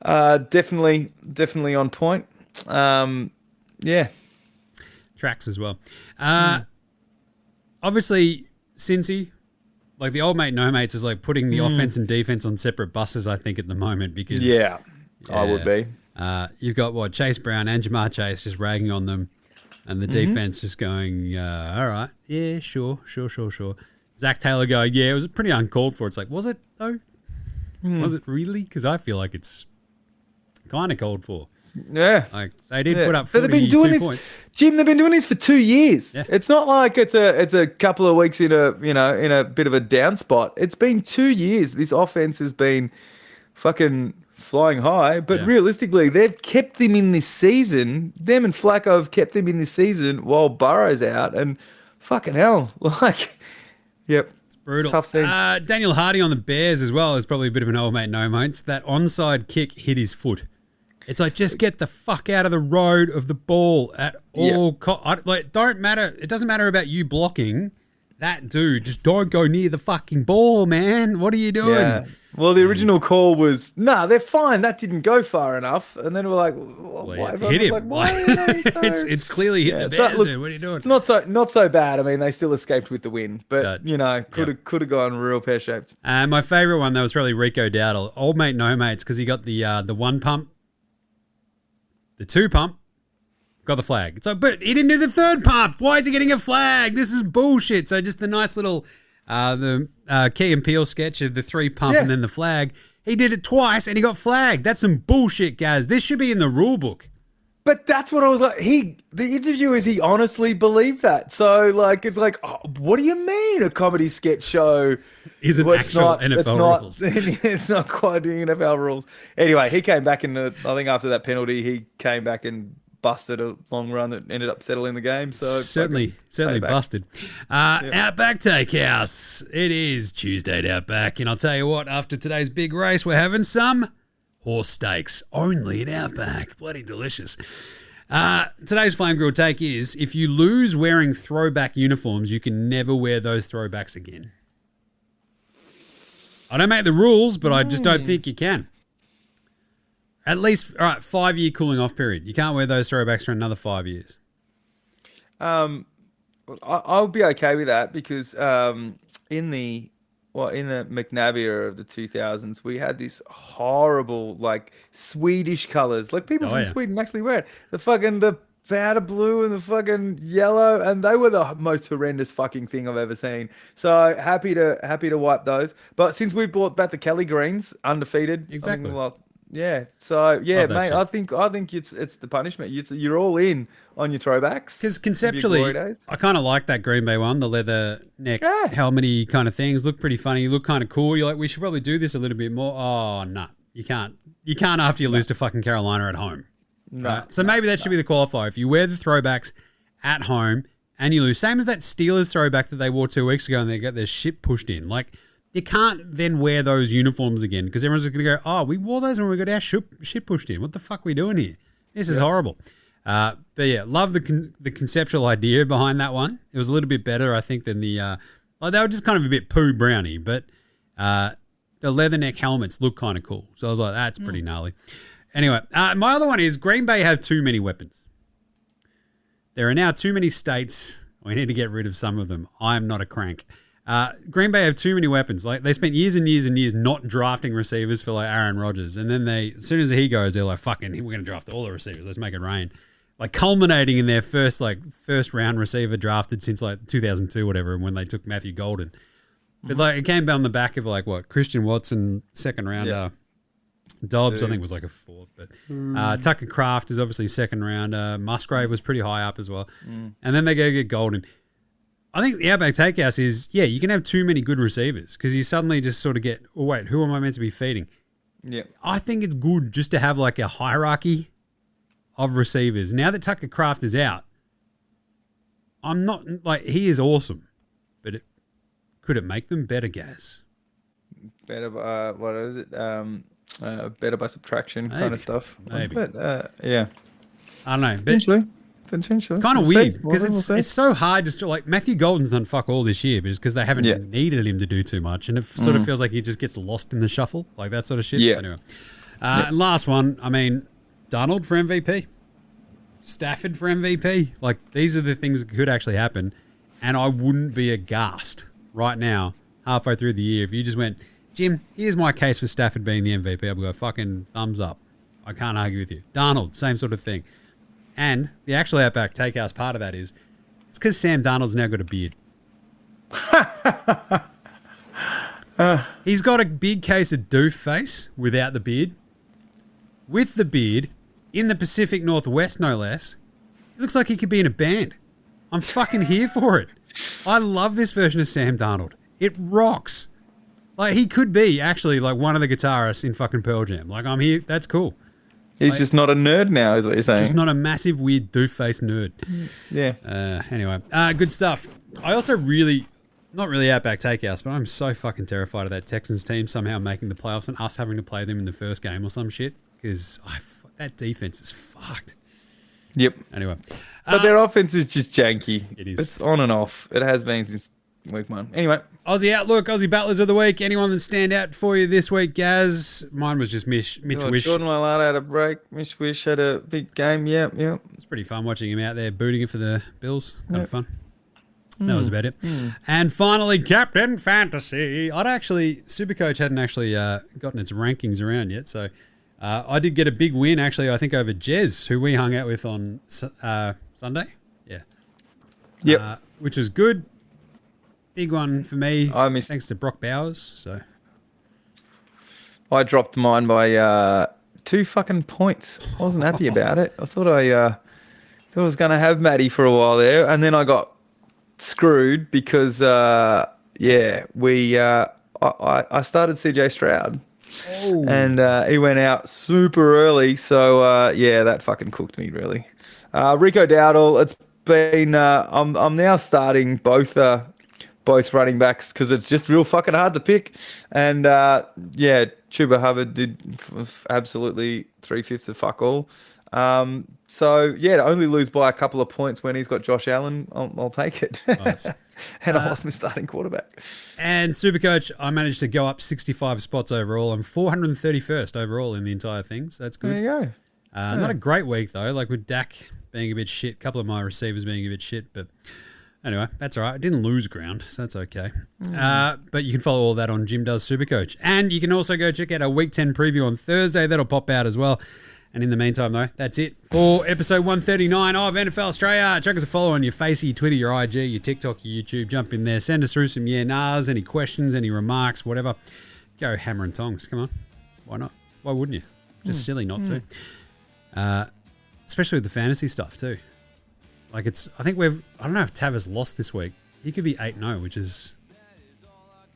are definitely on point. Yeah. Tracks as well. Obviously, Cincy, like the old mate, no mates, is like putting the offense and defense on separate buses, I think, at the moment because I would be. You've got Chase Brown and Jamar Chase just ragging on them, and the defense just going, all right, yeah, sure. Zach Taylor going, yeah, it was pretty uncalled for. It's like, was it though? Was it really? Because I feel like it's kind of called for. Yeah, like they did put up 42 points. Jim, they've been doing this for 2 years. Yeah. It's not like it's a couple of weeks in a bit of a down spot. It's been 2 years. This offense has been fucking flying high, but realistically, they've kept them in this season. Them and Flacco have kept them in this season while Burrow's out, and fucking hell, like, yep. Brutal. Tough scenes. Daniel Hardy on the Bears as well is probably a bit of an old mate, no mates. That onside kick hit his foot. It's like, just get the fuck out of the road of the ball at all costs. Don't matter. It doesn't matter about you blocking. That dude, just don't go near the fucking ball, man. What are you doing? Yeah. Well, the original call was, they're fine. That didn't go far enough. And then we're like, why? Hit him. Like, why it's clearly hit the Bears, dude. What are you doing? It's not so bad. I mean, they still escaped with the win, but could have gone real pear shaped. My favorite one though was probably Rico Dowdle, old mate, no mates, because he got the 1 pump. The 2 pump, got the flag. It's like, but he didn't do the 3rd pump. Why is he getting a flag? This is bullshit. So just the nice little Key and Peele sketch of the 3 pump and then the flag. He did it twice and he got flagged. That's some bullshit, Gaz. This should be in the rule book. But that's what I was like. The interview is he honestly believed that. So like, it's like, what do you mean a comedy sketch show isn't actual NFL rules? It's not quite doing NFL rules. Anyway, he came back I think after that penalty, he came back and busted a long run that ended up settling the game. So certainly busted. Outback Takehouse. It is Tuesday at Outback, and I'll tell you what. After today's big race, we're having some horse steaks only at Outback. Bloody delicious. Today's Flame Grill take is, if you lose wearing throwback uniforms, you can never wear those throwbacks again. I don't make the rules, but I just don't think you can. At least, all right, 5-year cooling off period. You can't wear those throwbacks for another 5 years. I'll be okay with that because in the McNabb era of the 2000s, we had this horrible like Swedish colors. Like people from Sweden actually wear it. The powder blue and the fucking yellow, and they were the most horrendous fucking thing I've ever seen. So happy to wipe those. But since we brought back the Kelly greens, undefeated, exactly. Yeah. So yeah, mate. I think it's the punishment. You're all in on your throwbacks because conceptually, I kind of like that Green Bay one, the leather neck helmety kind of things. Look pretty funny. Look kind of cool. You're like, we should probably do this a little bit more. Oh no, you can't. You can't after you lose to fucking Carolina at home. No. Right? So maybe that should be the qualifier. If you wear the throwbacks at home and you lose, same as that Steelers throwback that they wore 2 weeks ago and they got their shit pushed in, like. You can't then wear those uniforms again because everyone's going to go, oh, we wore those when we got our shit pushed in. What the fuck are we doing here? This is horrible. But yeah, love the conceptual idea behind that one. It was a little bit better, I think, than the they were just kind of a bit poo brownie, but the leather neck helmets look kind of cool. So I was like, that's pretty gnarly. Anyway, my other one is Green Bay have too many weapons. There are now too many states. We need to get rid of some of them. I am not a crank. Green Bay have too many weapons. Like they spent years and years and years not drafting receivers for like Aaron Rodgers, and then as soon as he goes, they're like, "Fucking, we're going to draft all the receivers. Let's make it rain." Like culminating in their first round receiver drafted since like 2002, whatever, when they took Matthew Golden. But like it came on the back of like what Christian Watson, second rounder. Dobbs, I think, was like a fourth, but Tucker Kraft is obviously second rounder. Musgrave was pretty high up as well, and then they go get Golden. I think the Outback Takehouse is, you can have too many good receivers because you suddenly just sort of get, oh, wait, who am I meant to be feeding? Yeah. I think it's good just to have like a hierarchy of receivers. Now that Tucker Kraft is out, I'm not, like, he is awesome, but could it make them better, Gaz? Better by, what is it? Better by subtraction kind of stuff. Maybe. Yeah. I don't know. Potentially. It's kind of weird because it's so hard just to like Matthew Golden's done fuck all this year, but it's because they haven't needed him to do too much, and it sort of feels like he just gets lost in the shuffle, like that sort of shit. Yeah. Anyway, and last one, I mean, Darnold for MVP, Stafford for MVP. Like these are the things that could actually happen, and I wouldn't be aghast right now, halfway through the year, if you just went, Jim, here's my case for Stafford being the MVP. I'll go fucking thumbs up. I can't argue with you. Darnold, same sort of thing. And the actual Outback Takehouse part of that is, it's because Sam Darnold's now got a beard. He's got a big case of doof face without the beard. With the beard, in the Pacific Northwest no less, it looks like he could be in a band. I'm fucking here for it. I love this version of Sam Darnold. It rocks. Like, he could be actually like one of the guitarists in fucking Pearl Jam. Like, I'm here. That's cool. He's just not a nerd now, is what you're saying. Just not a massive, weird, doof-faced nerd. Yeah. Anyway, good stuff. I also not really Outback Takehouse, but I'm so fucking terrified of that Texans team somehow making the playoffs and us having to play them in the first game or some shit, because that defense is fucked. Yep. Anyway. But their offense is just janky. It is. It's on and off. It has been since week one. Anyway. Aussie Outlook, Aussie Battlers of the Week. Anyone that stand out for you this week, Gaz? Mine was just Mitch Wish. Jordan Mailata had a break. Mitch Wish had a big game. Yeah. It's pretty fun watching him out there booting it for the Bills. Kind of fun. That was about it. And finally, Captain Fantasy. Supercoach hadn't actually gotten its rankings around yet, so I did get a big win, actually, I think, over Jez, who we hung out with on Sunday. Yeah. Yep. Which was good. Big one for me, thanks to Brock Bowers. So I dropped mine by 2 fucking points. I wasn't happy about it. I thought I was going to have Matty for a while there, and then I got screwed because I started CJ Stroud. Oh. And he went out super early, so that fucking cooked me really. Rico Dowdle, it's been I'm now starting both running backs because it's just real fucking hard to pick. And Chuba Hubbard did absolutely 3/5 of fuck all. To only lose by a couple of points when he's got Josh Allen, I'll take it. Nice. And I lost my starting quarterback. And Supercoach, I managed to go up 65 spots overall. I'm 431st overall in the entire thing, so that's good. There you go. Not a great week, though, like with Dak being a bit shit, a couple of my receivers being a bit shit, but Anyway, that's all right. I didn't lose ground, so that's okay. But you can follow all that on Jim Does Supercoach. And you can also go check out our Week 10 preview on Thursday. That'll pop out as well. And in the meantime, though, that's it for episode 139 of NFL Straya. Chuck us a follow on your Facey, your Twitter, your IG, your TikTok, your YouTube. Jump in there. Send us through some nahs, any questions, any remarks, whatever. Go hammer and tongs. Come on. Why not? Why wouldn't you? Just silly not to. Especially with the fantasy stuff, too. Like, I think I don't know if Tav has lost this week. He could be 8-0, which is...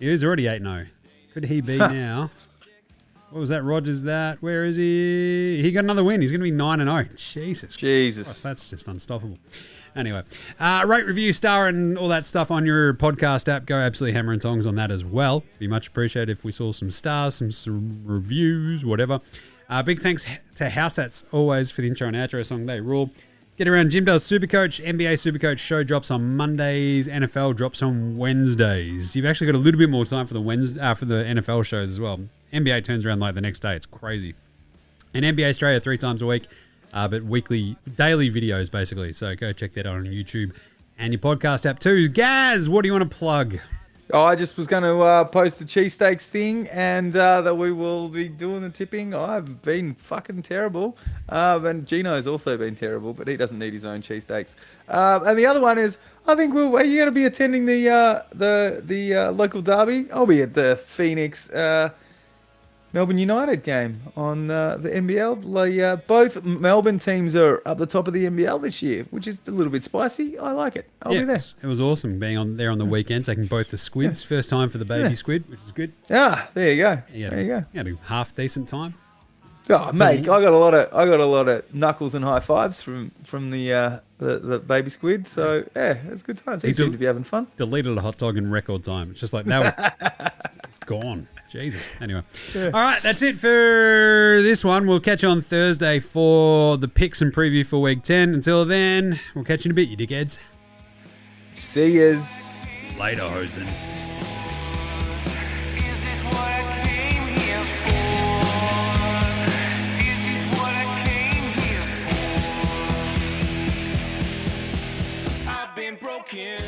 He is already 8-0. Could he be now? What was that? Rogers that? Where is he? He got another win. He's going to be 9-0. Jesus. Jesus. That's just unstoppable. Anyway, rate, review, star, and all that stuff on your podcast app. Go absolutely hammer and tongs on that as well. Be much appreciated if we saw some stars, some reviews, whatever. Big thanks to Househats, always, for the intro and outro song. They rule. Get around. Jim Does Supercoach. NBA Supercoach show drops on Mondays. NFL drops on Wednesdays. You've actually got a little bit more time for the NFL shows as well. NBA turns around like the next day. It's crazy. And NBA Straya 3 times a week, but daily videos basically. So go check that out on YouTube and your podcast app too. Gaz, what do you want to plug? Oh, I just was going to post the cheesesteaks thing and that we will be doing the tipping. I've been fucking terrible. And Gino's also been terrible, but he doesn't need his own cheesesteaks. And the other one is, I think are you going to be attending the local derby? I'll be at the Phoenix Melbourne United game on the NBL. Both Melbourne teams are up the top of the NBL this year, which is a little bit spicy. I like it. I'll be there. It was awesome being there on the weekend, taking both the squids. Yeah. First time for the baby squid, which is good. Ah, there you go. There you go. You had a half decent time. Oh, mate, I got a lot of knuckles and high fives from the baby squid. So yeah, it's good times. He seemed to be having fun. Deleted a hot dog in record time. It's just like that was gone. Jesus. Anyway. Yeah. All right, that's it for this one. We'll catch you on Thursday for the picks and preview for Week 10. Until then, we'll catch you in a bit, you dickheads. See yous. Later, Hosen. Broken.